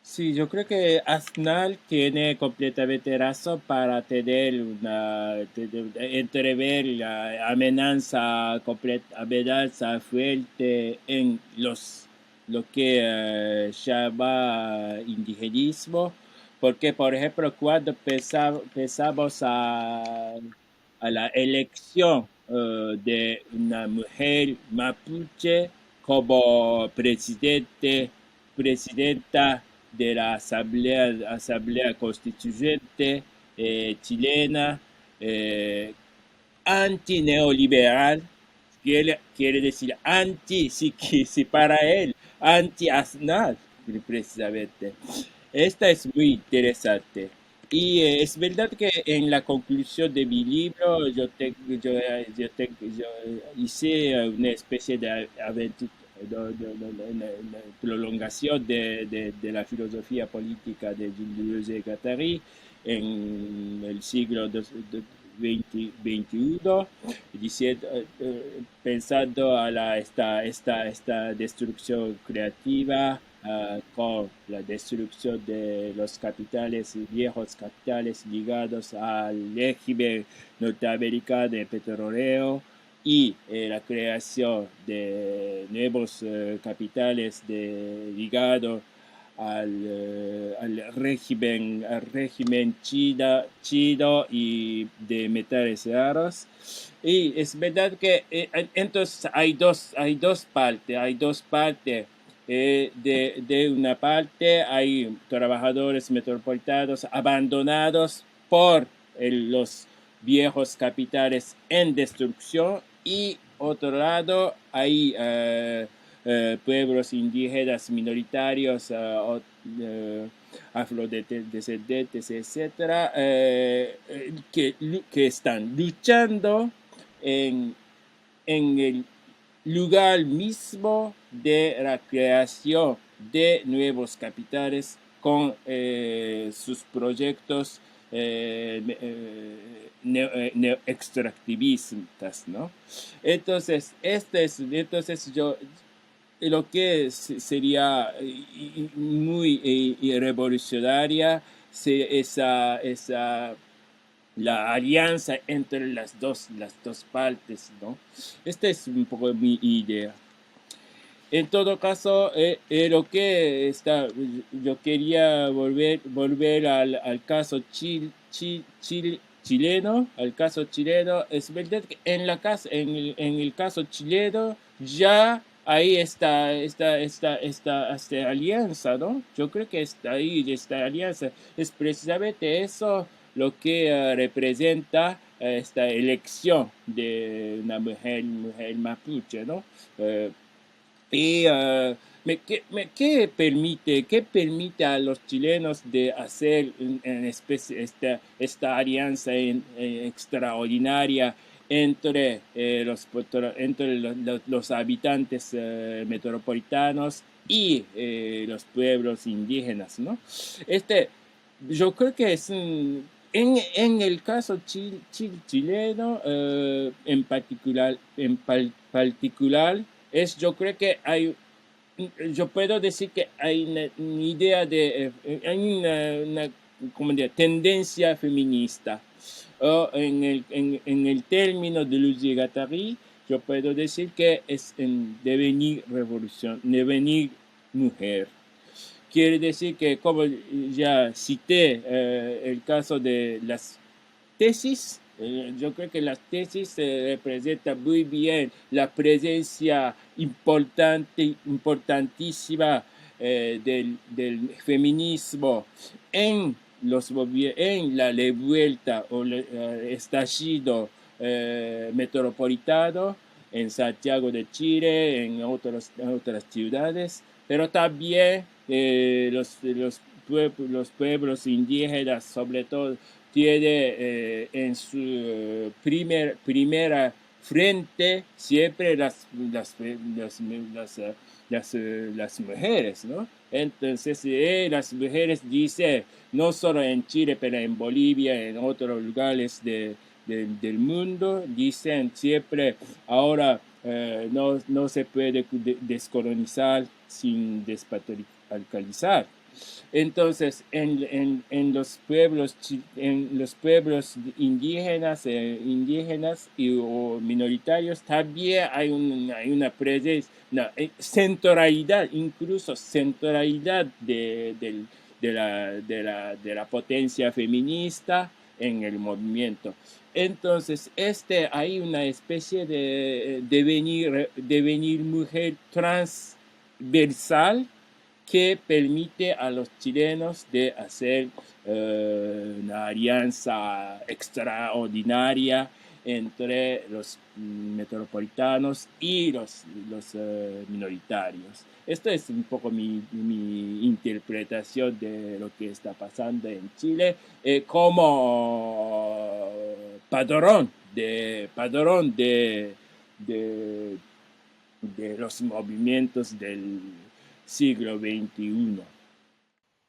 Sí, yo creo que Aznal tiene completamente razón para tener entrever la amenaza fuerte en lo que llama indigenismo, porque por ejemplo cuando pensamos a la elección de una mujer mapuche como presidenta de la Asamblea Constituyente chilena, antineoliberal, quiere decir anti, si para él, anti-Aznar, precisamente. Esta es muy interesante. Y es verdad que en la conclusión de mi libro yo hice una especie de prolongación de la filosofía política de Jules Guattari en el siglo XXI, diciendo, pensando a esta destrucción creativa con la destrucción de los capitales, viejos capitales ligados al régimen norteamericano de petrolero y la creación de nuevos capitales ligados al régimen chino y de metales raros. Y es verdad que entonces hay dos partes. De una parte hay trabajadores metropolitanos abandonados por los viejos capitales en destrucción y otro lado hay pueblos indígenas minoritarios, afrodescendientes, etcétera, que están luchando en el lugar mismo de la creación de nuevos capitales con sus proyectos extractivistas, ¿no? Entonces, lo que sería muy revolucionaria esa la alianza entre las dos partes, ¿no? Esta es un poco mi idea. En todo caso, yo quería volver al caso chileno, Es verdad que en el caso chileno ya ahí está esta alianza, ¿no? Yo creo que está ahí esta alianza. Es precisamente eso lo que representa esta elección de una mujer mapuche, ¿no? Eh, y ¿qué permite a los chilenos de hacer en especie esta alianza extraordinaria entre los habitantes metropolitanos y los pueblos indígenas, ¿no? Este, yo creo que en el caso chileno, en particular, yo creo que yo puedo decir que hay una idea hay ¿cómo diría? Tendencia feminista. O en el término de Luis Guattari, yo puedo decir que es en devenir mujer. Quiere decir que, como ya cité el caso de las tesis, Yo creo que la tesis representa muy bien la presencia importantísima del feminismo en, en la revuelta o estallido metropolitano en Santiago de Chile, en otras ciudades, pero también los pueblos indígenas, sobre todo, tiene en su primera frente siempre las mujeres, ¿no? Entonces, las mujeres dicen, no solo en Chile, pero en Bolivia, en otros lugares del mundo, dicen siempre, ahora no se puede descolonizar sin despatriarcalizar. Entonces, en los pueblos indígenas o minoritarios también hay una presencia, una centralidad, incluso centralidad de la potencia feminista en el movimiento. Entonces, hay una especie de devenir mujer transversal que permite a los chilenos de hacer una alianza extraordinaria entre los metropolitanos y los minoritarios. Esto es un poco mi interpretación de lo que está pasando en Chile como padrón de, de los movimientos del siglo XXI.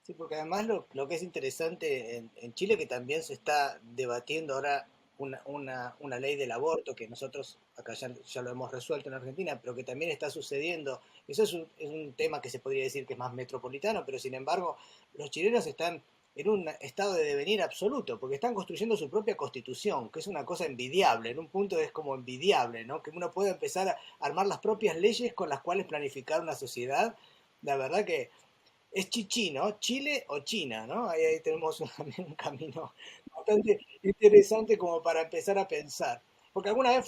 Sí, porque además lo que es interesante en Chile, que también se está debatiendo ahora una ley del aborto, que nosotros acá ya lo hemos resuelto en Argentina, pero que también está sucediendo. Eso es un tema que se podría decir que es más metropolitano, pero sin embargo los chilenos están en un estado de devenir absoluto, porque están construyendo su propia constitución, que es una cosa envidiable, en un punto es como envidiable, ¿no? Que uno pueda empezar a armar las propias leyes con las cuales planificar una sociedad. La verdad que es Chichi, ¿no? Chile o China, ¿no? Ahí tenemos un camino bastante interesante como para empezar a pensar. Porque alguna vez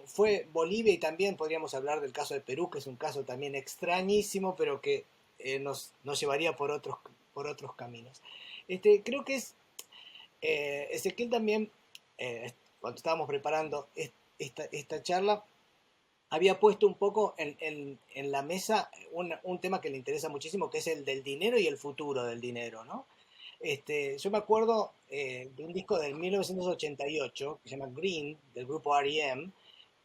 fue Bolivia y también podríamos hablar del caso de Perú, que es un caso también extrañísimo, pero que nos llevaría por otros caminos. Creo que Ezequiel también, cuando estábamos preparando esta charla, había puesto un poco en la mesa un tema que le interesa muchísimo, que es el del dinero y el futuro del dinero, ¿no? Yo me acuerdo de un disco del 1988 que se llama Green, del grupo R.E.M.,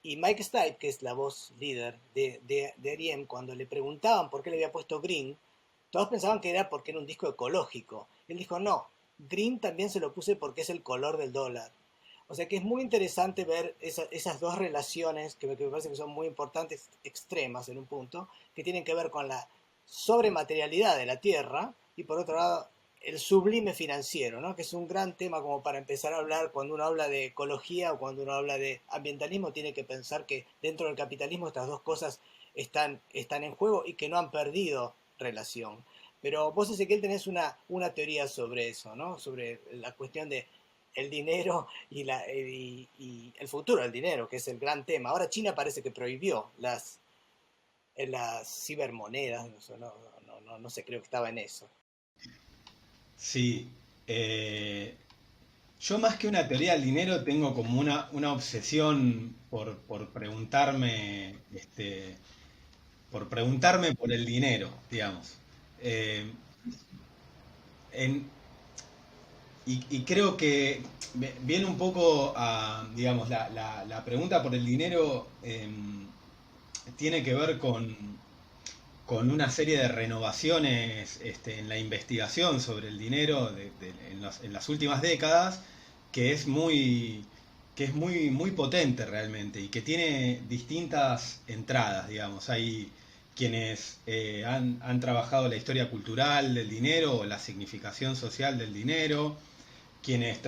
y Mike Stipe, que es la voz líder de R.E.M., cuando le preguntaban por qué le había puesto Green, todos pensaban que era porque era un disco ecológico. Él dijo, no, Green también se lo puse porque es el color del dólar. O sea que es muy interesante ver esas dos relaciones que me parece que son muy importantes, extremas en un punto, que tienen que ver con la sobrematerialidad de la Tierra y por otro lado el sublime financiero, ¿no? Que es un gran tema como para empezar a hablar cuando uno habla de ecología o cuando uno habla de ambientalismo, tiene que pensar que dentro del capitalismo estas dos cosas están en juego y que no han perdido relación. Pero vos, Ezequiel, tenés una teoría sobre eso, ¿no? Sobre la cuestión de el dinero y el futuro del dinero, que es el gran tema. Ahora China parece que prohibió las cibermonedas, no sé, creo que estaba en eso. Sí, yo más que una teoría del dinero tengo como una obsesión por preguntarme, por preguntarme por el dinero, digamos. Eh, en- y creo que viene un poco a, digamos, la pregunta por el dinero tiene que ver con una serie de renovaciones en la investigación sobre el dinero en las últimas décadas, que es muy potente realmente y que tiene distintas entradas, digamos. Hay quienes han trabajado la historia cultural del dinero o la significación social del dinero, quienes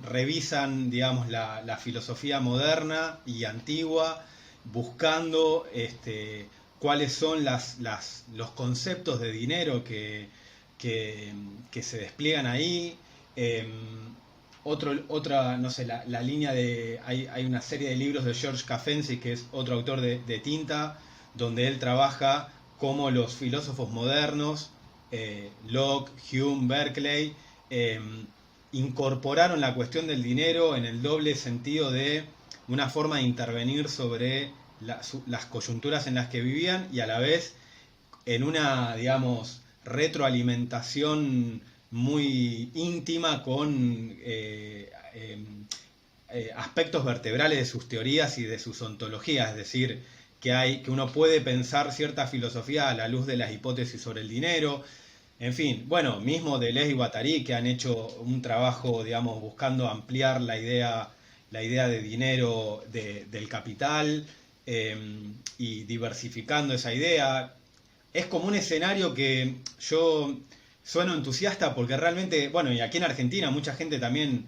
revisan, digamos, la filosofía moderna y antigua, buscando cuáles son los conceptos de dinero que se despliegan ahí. no sé, la línea de... Hay una serie de libros de George Cafenzi, que es otro autor de Tinta, donde él trabaja cómo los filósofos modernos, Locke, Hume, Berkeley, eh, incorporaron la cuestión del dinero en el doble sentido de una forma de intervenir sobre las coyunturas en las que vivían y a la vez en una, digamos, retroalimentación muy íntima con aspectos vertebrales de sus teorías y de sus ontologías, es decir, que uno puede pensar cierta filosofía a la luz de las hipótesis sobre el dinero, en fin, bueno, mismo Deleuze y Guattari que han hecho un trabajo, digamos, buscando ampliar la idea de dinero del capital eh, y diversificando esa idea. Es como un escenario que yo sueno entusiasta porque realmente, bueno, y aquí en Argentina mucha gente también,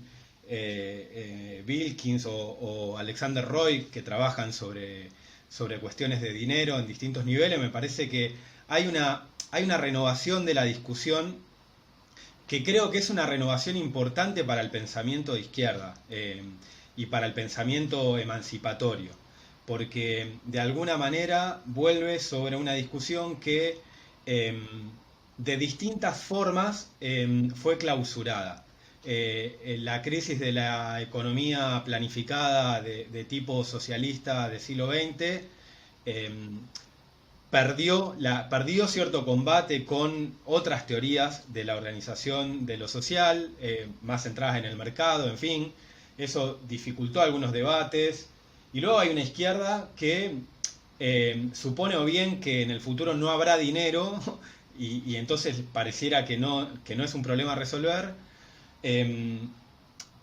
Wilkins o Alexander Roy, que trabajan sobre cuestiones de dinero en distintos niveles, me parece que hay una renovación de la discusión que creo que es una renovación importante para el pensamiento de izquierda y para el pensamiento emancipatorio, porque de alguna manera vuelve sobre una discusión que eh, de distintas formas fue clausurada. La crisis de la economía planificada de tipo socialista del siglo XX eh, perdió cierto combate con otras teorías de la organización de lo social, más centradas en el mercado, en fin. Eso dificultó algunos debates. Y luego hay una izquierda que supone o bien que en el futuro no habrá dinero y entonces pareciera que no es un problema a resolver. eh,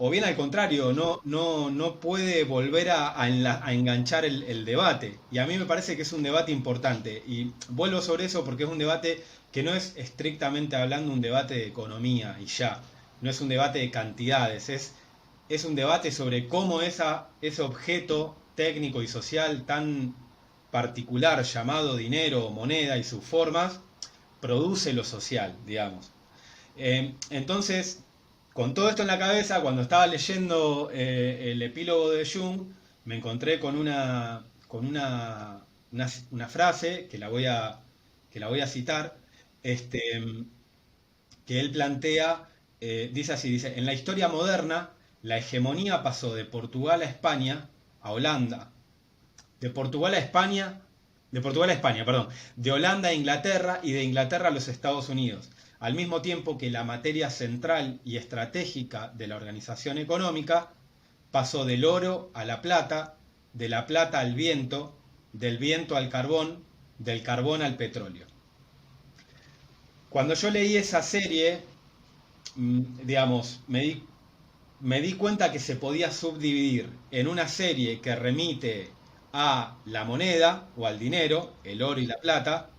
o bien al contrario, no puede volver a enganchar el debate. Y a mí me parece que es un debate importante. Y vuelvo sobre eso porque es un debate que no es estrictamente hablando un debate de economía y ya. No es un debate de cantidades, es un debate sobre cómo ese objeto técnico y social tan particular llamado dinero o moneda y sus formas produce lo social, digamos. Entonces, con todo esto en la cabeza, cuando estaba leyendo el epílogo de Jung, me encontré con una frase que la voy a citar, este, que él plantea, dice, en la historia moderna, la hegemonía pasó de Portugal a España, a Holanda, de Portugal a España, de Portugal a España, perdón, de Holanda a Inglaterra y de Inglaterra a los Estados Unidos, al mismo tiempo que la materia central y estratégica de la organización económica pasó del oro a la plata, de la plata al viento, del viento al carbón, del carbón al petróleo. Cuando yo leí esa serie, digamos, me di cuenta que se podía subdividir en una serie que remite a la moneda o al dinero, el oro y la plata,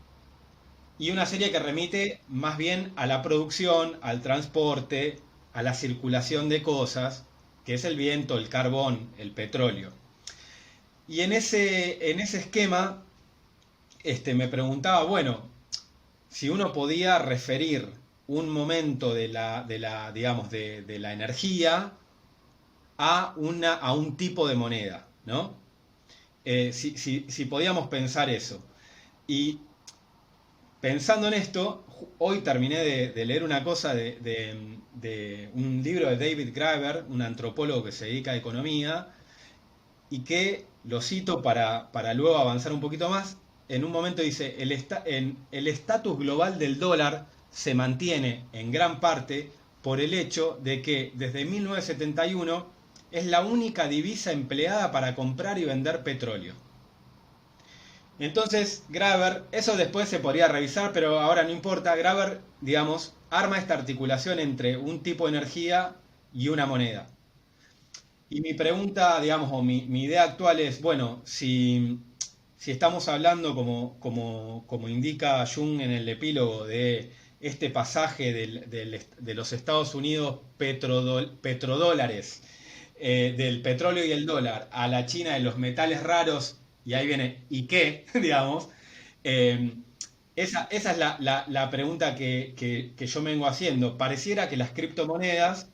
y una serie que remite más bien a la producción, al transporte, a la circulación de cosas, que es el viento, el carbón, el petróleo. Y en ese esquema me preguntaba, bueno, si uno podía referir un momento digamos, de la energía a un tipo de moneda, ¿no? Si podíamos pensar eso. Y pensando en esto, hoy terminé de leer una cosa de un libro de David Graeber, un antropólogo que se dedica a economía, y que lo cito para luego avanzar un poquito más. En un momento dice, el estatus global del dólar se mantiene en gran parte por el hecho de que desde 1971 es la única divisa empleada para comprar y vender petróleo. Entonces, Graeber, eso después se podría revisar, pero ahora no importa. Graeber, digamos, arma esta articulación entre un tipo de energía y una moneda. Y mi pregunta, digamos, o mi idea actual es, bueno, si estamos hablando, como indica Jung en el epílogo, de este pasaje de los Estados Unidos petrodólares, del petróleo y el dólar, a la China de los metales raros, y ahí viene, ¿y qué? digamos, eh, esa es la pregunta que yo me vengo haciendo. Pareciera que las criptomonedas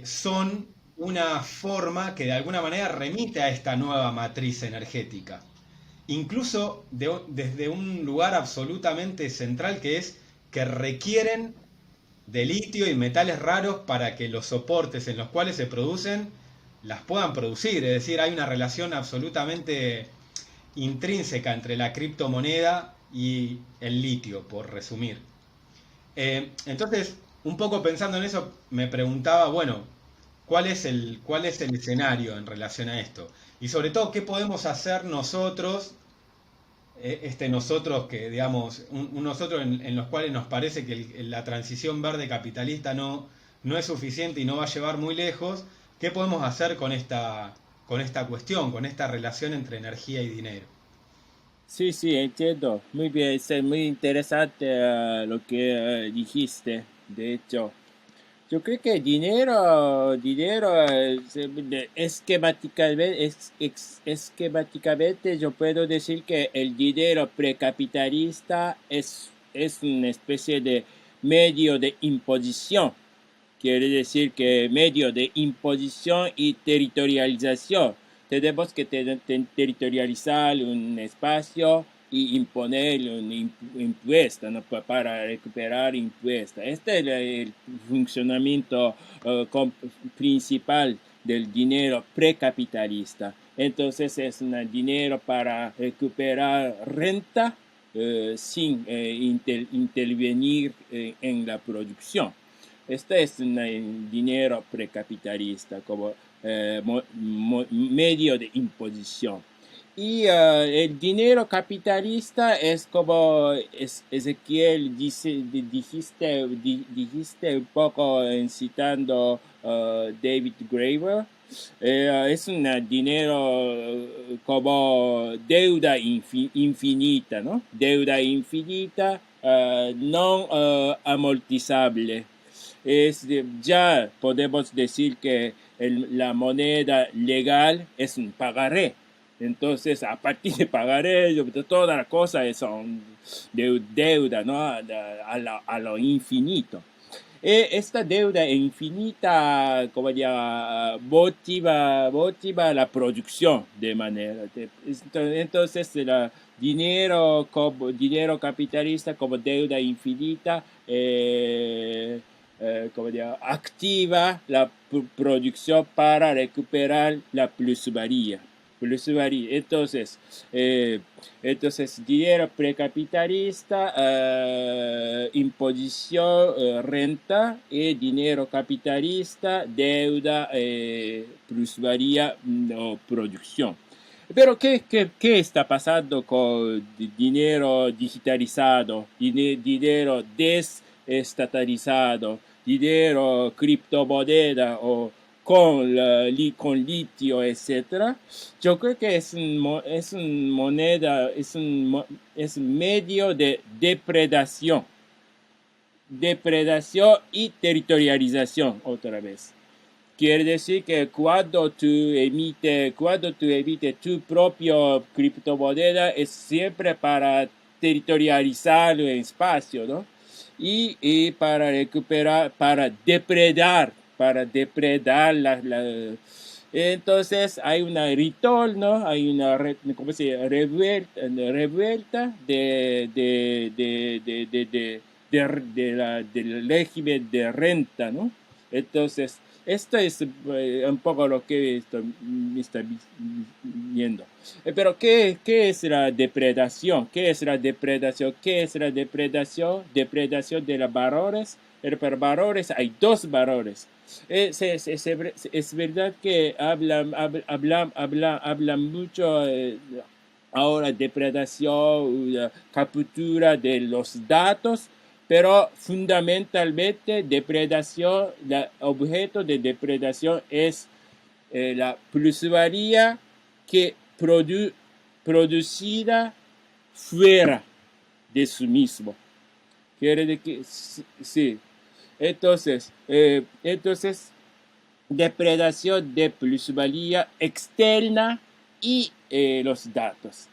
son una forma que de alguna manera remite a esta nueva matriz energética. Incluso desde un lugar absolutamente central que es que requieren de litio y metales raros para que los soportes en los cuales se producen las puedan producir. Es decir, hay una relación absolutamente intrínseca entre la criptomoneda y el litio, por resumir. Entonces, un poco pensando en eso, me preguntaba, bueno, cuál es el escenario en relación a esto? Y sobre todo, ¿qué podemos hacer nosotros, nosotros que, digamos, un nosotros en los cuales nos parece que la transición verde capitalista no es suficiente y no va a llevar muy lejos? ¿Qué podemos hacer con esta cuestión, con esta relación entre energía y dinero? Sí, sí, entiendo. Muy bien, es muy interesante lo que dijiste. De hecho, yo creo que dinero, esquemáticamente, esquemáticamente yo puedo decir que el dinero precapitalista es una especie de medio de imposición. Quiere decir que medio de imposición y territorialización. Tenemos que territorializar un espacio y imponer un impuesto, ¿no? Para recuperar impuestos. Este es el funcionamiento principal del dinero precapitalista. Entonces es un dinero para recuperar renta sin intervenir en la producción. Este es un dinero precapitalista como medio de imposición. Y el dinero capitalista es como Ezequiel dijiste un poco citando David Graeber. Es un dinero como deuda infinita, ¿no? Deuda infinita, no amortizable. Ya podemos decir que la moneda legal es un pagaré. Entonces, a partir de pagaré, todas las cosas son deuda, ¿no? A lo infinito. Esta deuda infinita, como ya, motiva la producción de manera. Entonces, el dinero capitalista como deuda infinita, como ya, activa la producción para recuperar la plusvalía. Entonces, dinero precapitalista, imposición, renta, y dinero capitalista, deuda, plusvalía o producción. Pero ¿qué está pasando con dinero digitalizado, dinero desestatalizado, dinero criptomoneda o con litio, etcétera? Yo creo que es un moneda, es un medio de depredación y territorialización otra vez. Quiere decir que cuando tú emites tu propio criptomoneda es siempre para territorializar el espacio, ¿no? Y para recuperar, para depredar entonces hay una ritual, ¿no? Hay una, ¿cómo se llama? Revuelta del régimen de renta, ¿no? Entonces, esto es un poco lo que me está viendo. Pero ¿qué es la depredación? ¿Qué es la depredación? ¿Qué es la depredación? Depredación de los valores. Pero valores, hay dos valores. Es verdad que hablan mucho ahora depredación, captura de los datos, pero fundamentalmente depredación, el objeto de depredación es la plusvalía que producida fuera de sí mismo. Quiere decir que sí. Entonces, depredación de plusvalía externa y los datos.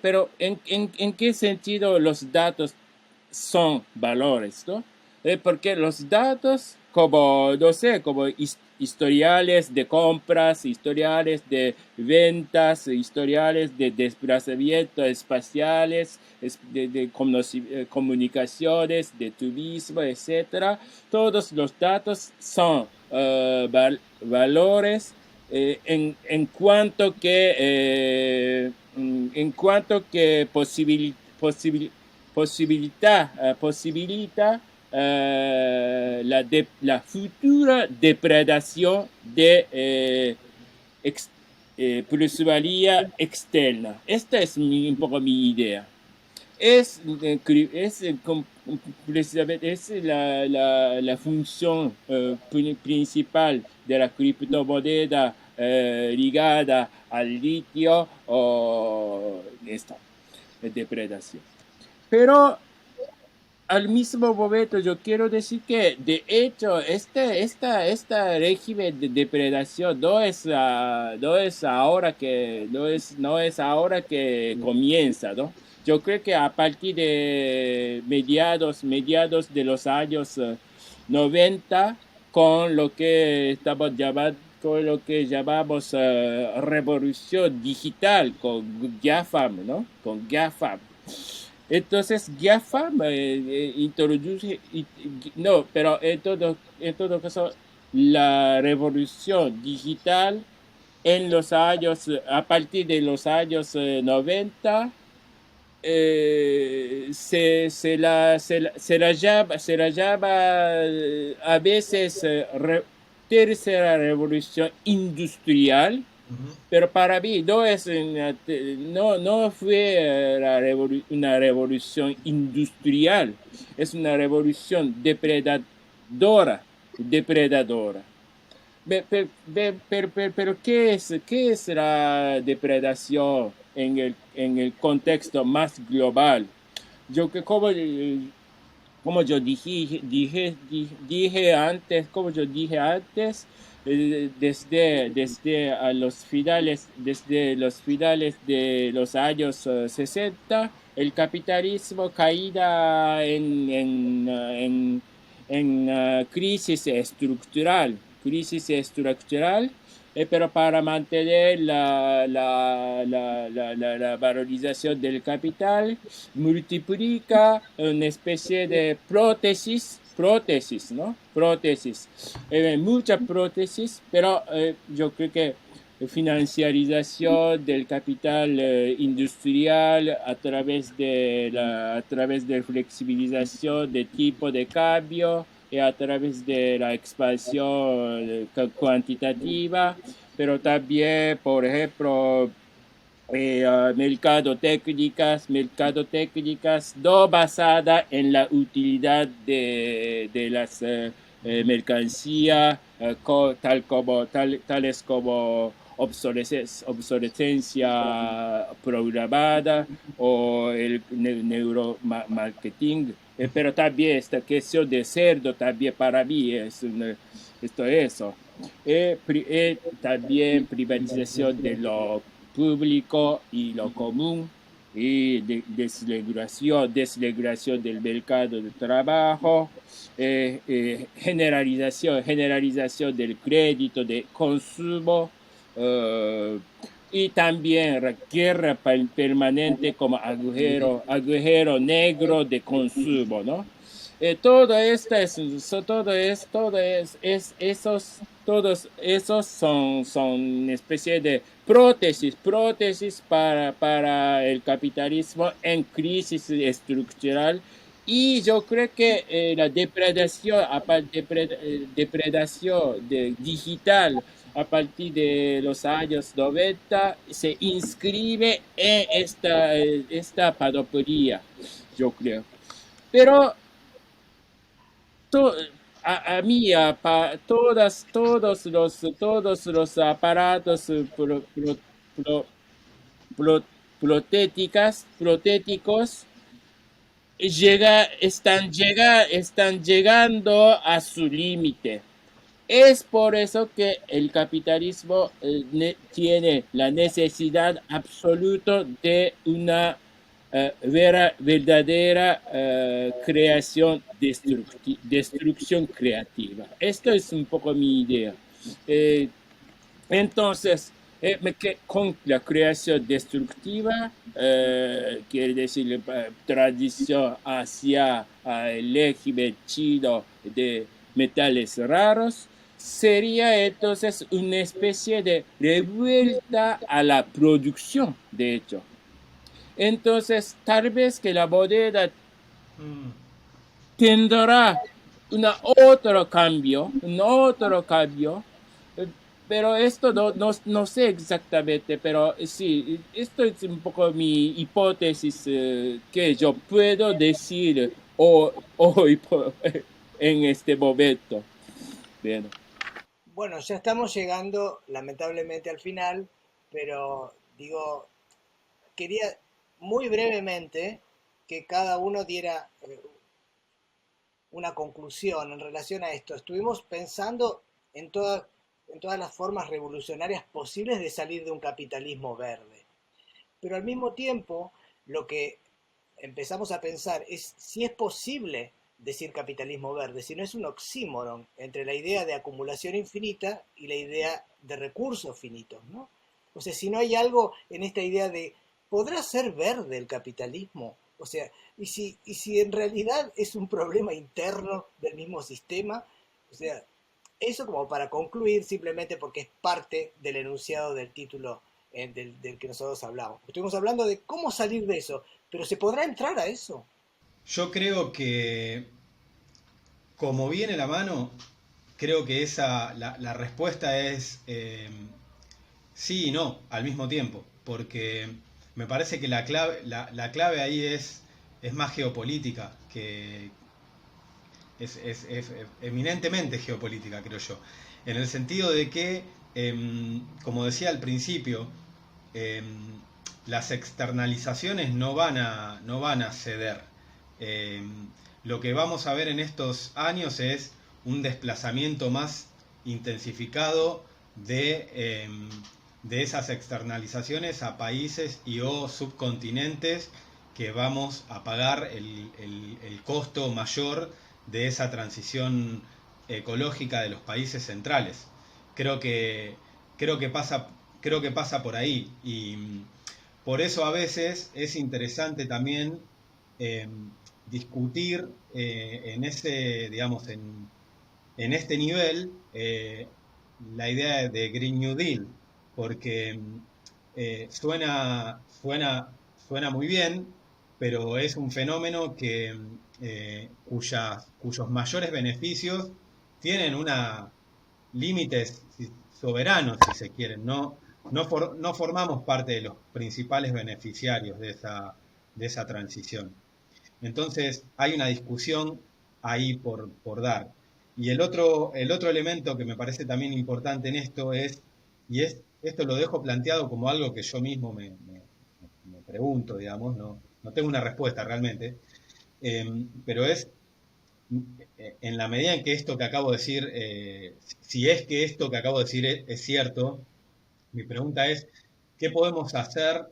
Pero ¿en qué sentido los datos son valores, ¿no? Porque los datos, como, no sé, como historiales de compras, historiales de ventas, historiales de desplazamiento espaciales, de comunicaciones, de turismo, etcétera, todos los datos son valores en cuanto que posibilita la futura depredación de plusvalía externa. Esta es un poco mi idea. Precisamente es la función principal de la criptomoneda ligada al litio o esta depredación. Pero al mismo momento yo quiero decir que de hecho esta régimen de depredación no es ahora que comienza, ¿no? Yo creo que a partir de mediados de los años 90 con lo que estamos llamando con lo que llamamos revolución digital con GAFAM, ¿no? Con GAFAM. Entonces, GAFAM introduce, no, pero en todo caso, la revolución digital en los años, a partir de los años 90, se la llama a veces tercera revolución industrial, pero para mí no fue una revolución industrial, es una revolución depredadora. Pero ¿qué es la depredación en el contexto más global? Yo que como yo dije antes, desde los finales de los años 60, el capitalismo caída en crisis estructural, pero para mantener la valorización del capital, multiplica una especie de prótesis, ¿no? Muchas prótesis, pero yo creo que financiarización del capital industrial a través de flexibilización de tipo de cambio y a través de la expansión cuantitativa, pero también, por ejemplo, mercado técnicas no basada en la utilidad de las mercancías, tales como obsolescencia programada o el neuromarketing. Pero también esta cuestión de cerdo también para mí es eso. También privatización de lo público y lo común y desregulación del mercado de trabajo, generalización del crédito de consumo, y también guerra permanente como agujero negro de consumo, ¿no? Todos esos son una especie de prótesis para el capitalismo en crisis estructural. Y yo creo que la depredación digital a partir de los años 90 se inscribe en esta panoplia, yo creo. Pero a mí, todos los aparatos protéticos están llegando a su límite. Es por eso que el capitalismo tiene la necesidad absoluta de una verdadera destrucción creativa. Esto es un poco mi idea. Entonces, con la creación destructiva, quiere decir tradición hacia el régimen chino de metales raros, sería entonces una especie de revuelta a la producción, de hecho. Entonces, tal vez que la moneda tendrá un otro cambio, pero esto no sé exactamente, pero sí, esto es un poco mi hipótesis que yo puedo decir hoy en este momento. Bien. Bueno, ya estamos llegando lamentablemente al final, pero digo, quería muy brevemente que cada uno diera una conclusión en relación a esto. Estuvimos pensando en, en todas las formas revolucionarias posibles de salir de un capitalismo verde. Pero al mismo tiempo, lo que empezamos a pensar es si es posible decir capitalismo verde, si no es un oxímoron entre la idea de acumulación infinita y la idea de recursos finitos, ¿no? O sea, si no hay algo en esta idea de, ¿podrá ser verde el capitalismo? O sea, y si en realidad es un problema interno del mismo sistema, o sea, eso como para concluir simplemente porque es parte del enunciado del título del que nosotros hablamos. Estuvimos hablando de cómo salir de eso, pero ¿se podrá entrar a eso? Yo creo que, como viene la mano, creo que la respuesta es sí y no al mismo tiempo, porque me parece que la clave ahí es más geopolítica, que es eminentemente geopolítica, creo yo, en el sentido de que, como decía al principio, eh, las externalizaciones no van a ceder. Eh, lo que vamos a ver en estos años es un desplazamiento más intensificado de esas externalizaciones a países y o subcontinentes que vamos a pagar el costo mayor de esa transición ecológica de los países centrales. Creo que, creo que pasa, creo que pasa por ahí y por eso a veces es interesante también eh, discutir en ese, digamos, en este nivel la idea de Green New Deal, porque suena muy bien, pero es un fenómeno que, cuyos mayores beneficios tienen límites soberanos, si se quieren. No formamos parte de los principales beneficiarios de esa transición. Entonces hay una discusión ahí por dar. Y el otro elemento que me parece también importante en esto esto lo dejo planteado como algo que yo mismo me pregunto, digamos, no tengo una respuesta realmente, pero en la medida en que esto que acabo de decir, si es que esto que acabo de decir es cierto, mi pregunta es, ¿qué podemos hacer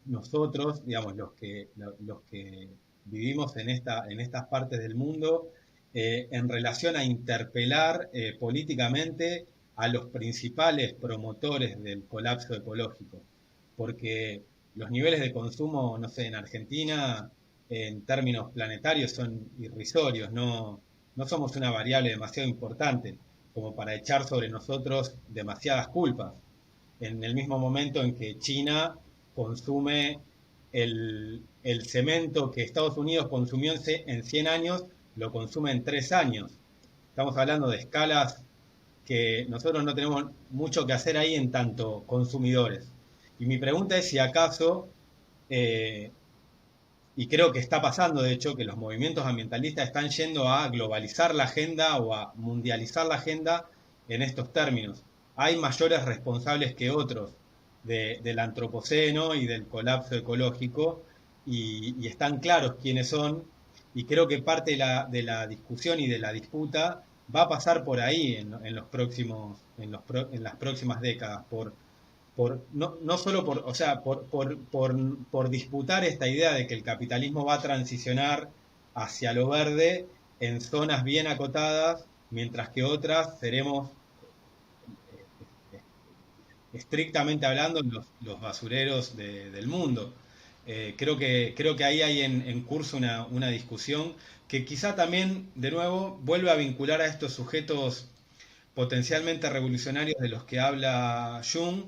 nosotros, digamos, los que vivimos en estas partes del mundo, en relación a interpelar políticamente a los principales promotores del colapso ecológico? Porque los niveles de consumo, no sé, en Argentina, en términos planetarios, son irrisorios, no somos una variable demasiado importante como para echar sobre nosotros demasiadas culpas en el mismo momento en que China consume el cemento que Estados Unidos consumió en 100 años, lo consume en 3 años. Estamos hablando de escalas que nosotros no tenemos mucho que hacer ahí en tanto consumidores. Y mi pregunta es si acaso, eh, y creo que está pasando de hecho, que los movimientos ambientalistas están yendo a globalizar la agenda o a mundializar la agenda en estos términos. Hay mayores responsables que otros del antropoceno y del colapso ecológico y están claros quiénes son y creo que parte de la discusión y de la disputa va a pasar por ahí en los próximos, en las próximas décadas, no solo por, o sea, por disputar esta idea de que el capitalismo va a transicionar hacia lo verde en zonas bien acotadas, mientras que otras seremos, estrictamente hablando, los basureros del mundo. Creo que ahí hay en curso una discusión que quizá también, de nuevo, vuelve a vincular a estos sujetos potencialmente revolucionarios de los que habla Jung,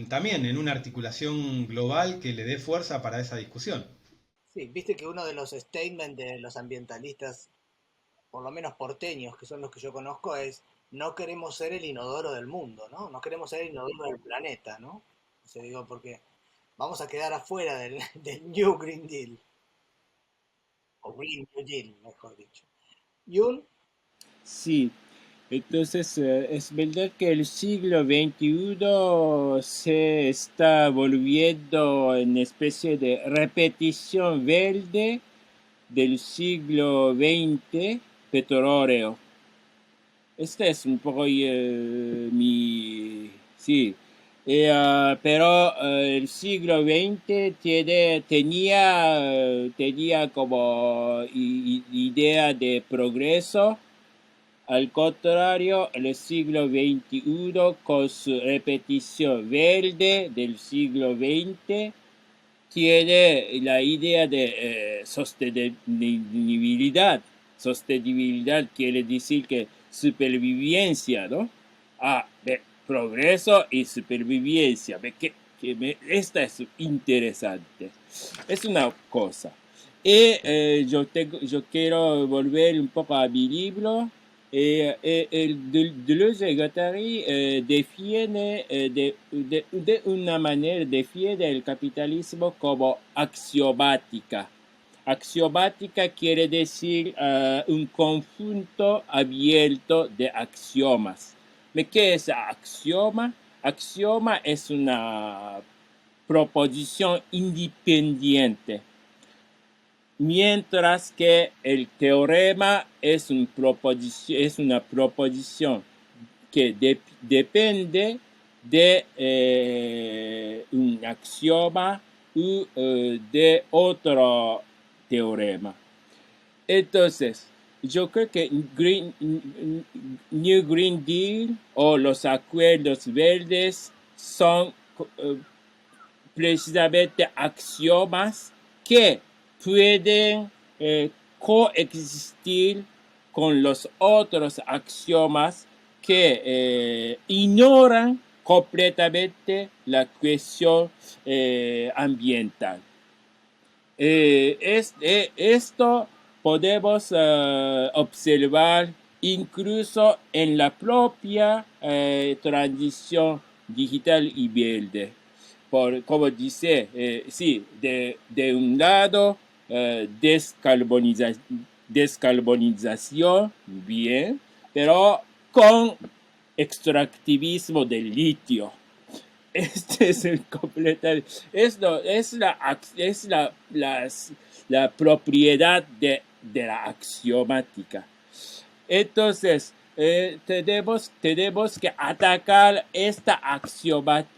también en una articulación global que le dé fuerza para esa discusión. Sí, viste que uno de los statements de los ambientalistas, por lo menos porteños, que son los que yo conozco, es no queremos ser el inodoro del mundo, ¿no? No queremos ser el inodoro del planeta, ¿no? O sea, digo, porque vamos a quedar afuera del, del New Green Deal, o Green New Deal, mejor dicho. Jung, Sí, entonces es verdad que el siglo XXI se está volviendo en especie de repetición verde del siglo XX petróleo. Este es un poco mi... Sí. Pero el siglo XX tenía como idea de progreso. Al contrario, el siglo XXI, con su repetición verde del siglo XX, tiene la idea de sostenibilidad. Sostenibilidad quiere decir que supervivencia, ¿no? Progreso y supervivencia. Esta es interesante. Es una cosa. Y yo quiero volver un poco a mi libro. Deleuze y Guattari defiende de una manera defiende el capitalismo como axiomática. Axiomática quiere decir un conjunto abierto de axiomas. ¿Qué es axioma? Axioma es una proposición independiente, mientras que el teorema es una proposición que depende de un axioma u de otro teorema. Entonces, yo creo que New Green Deal o los acuerdos verdes son precisamente axiomas que pueden coexistir con los otros axiomas que ignoran completamente la cuestión ambiental. Esto podemos observar incluso en la propia transición digital y verde. Como dice, sí, de un lado, descarbonización, bien, pero con extractivismo del litio. Este es el completo. Esto es la propiedad de la axiomática. Entonces, tenemos que atacar esta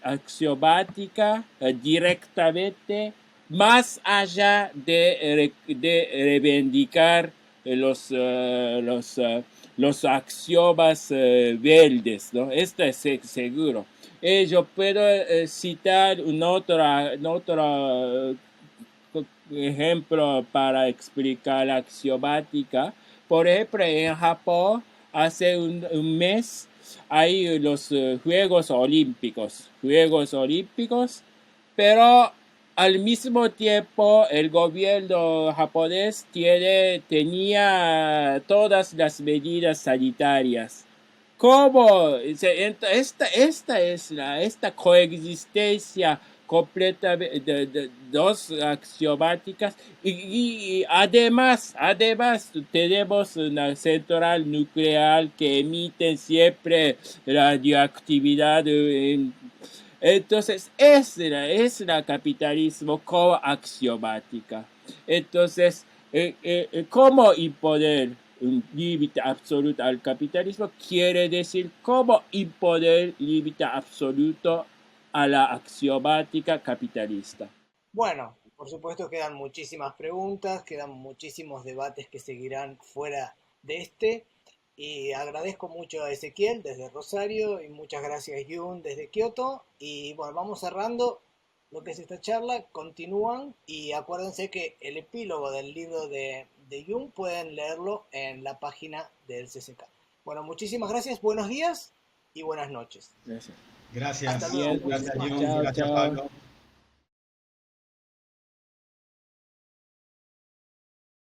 axiomática directamente, más allá de reivindicar los axiomas verdes, ¿no? Esto es seguro. Yo puedo citar un otro ejemplo para explicar la axiomática. Por ejemplo, en Japón, hace un mes, hay los Juegos Olímpicos. Pero al mismo tiempo el gobierno japonés tenía todas las medidas sanitarias. ¿Cómo? Esta coexistencia completa de dos axiomáticas y además tenemos una central nuclear que emite siempre radioactividad. Entonces es la capitalismo coaxiomática. Entonces, ¿cómo imponer un límite absoluto al capitalismo? Quiere decir cómo imponer límite absoluto a la axiomática capitalista. Bueno, por supuesto quedan muchísimas preguntas, quedan muchísimos debates que seguirán fuera de este. Y agradezco mucho a Ezequiel desde Rosario y muchas gracias Yun desde Kioto. Y bueno, vamos cerrando lo que es esta charla, continúan y acuérdense que el epílogo del libro de Yun pueden leerlo en la página del CCK. Bueno, muchísimas gracias, buenos días y buenas noches. Gracias. Gracias, Hasta luego. gracias Muchísimas Jun, Chao, gracias chao. Pablo.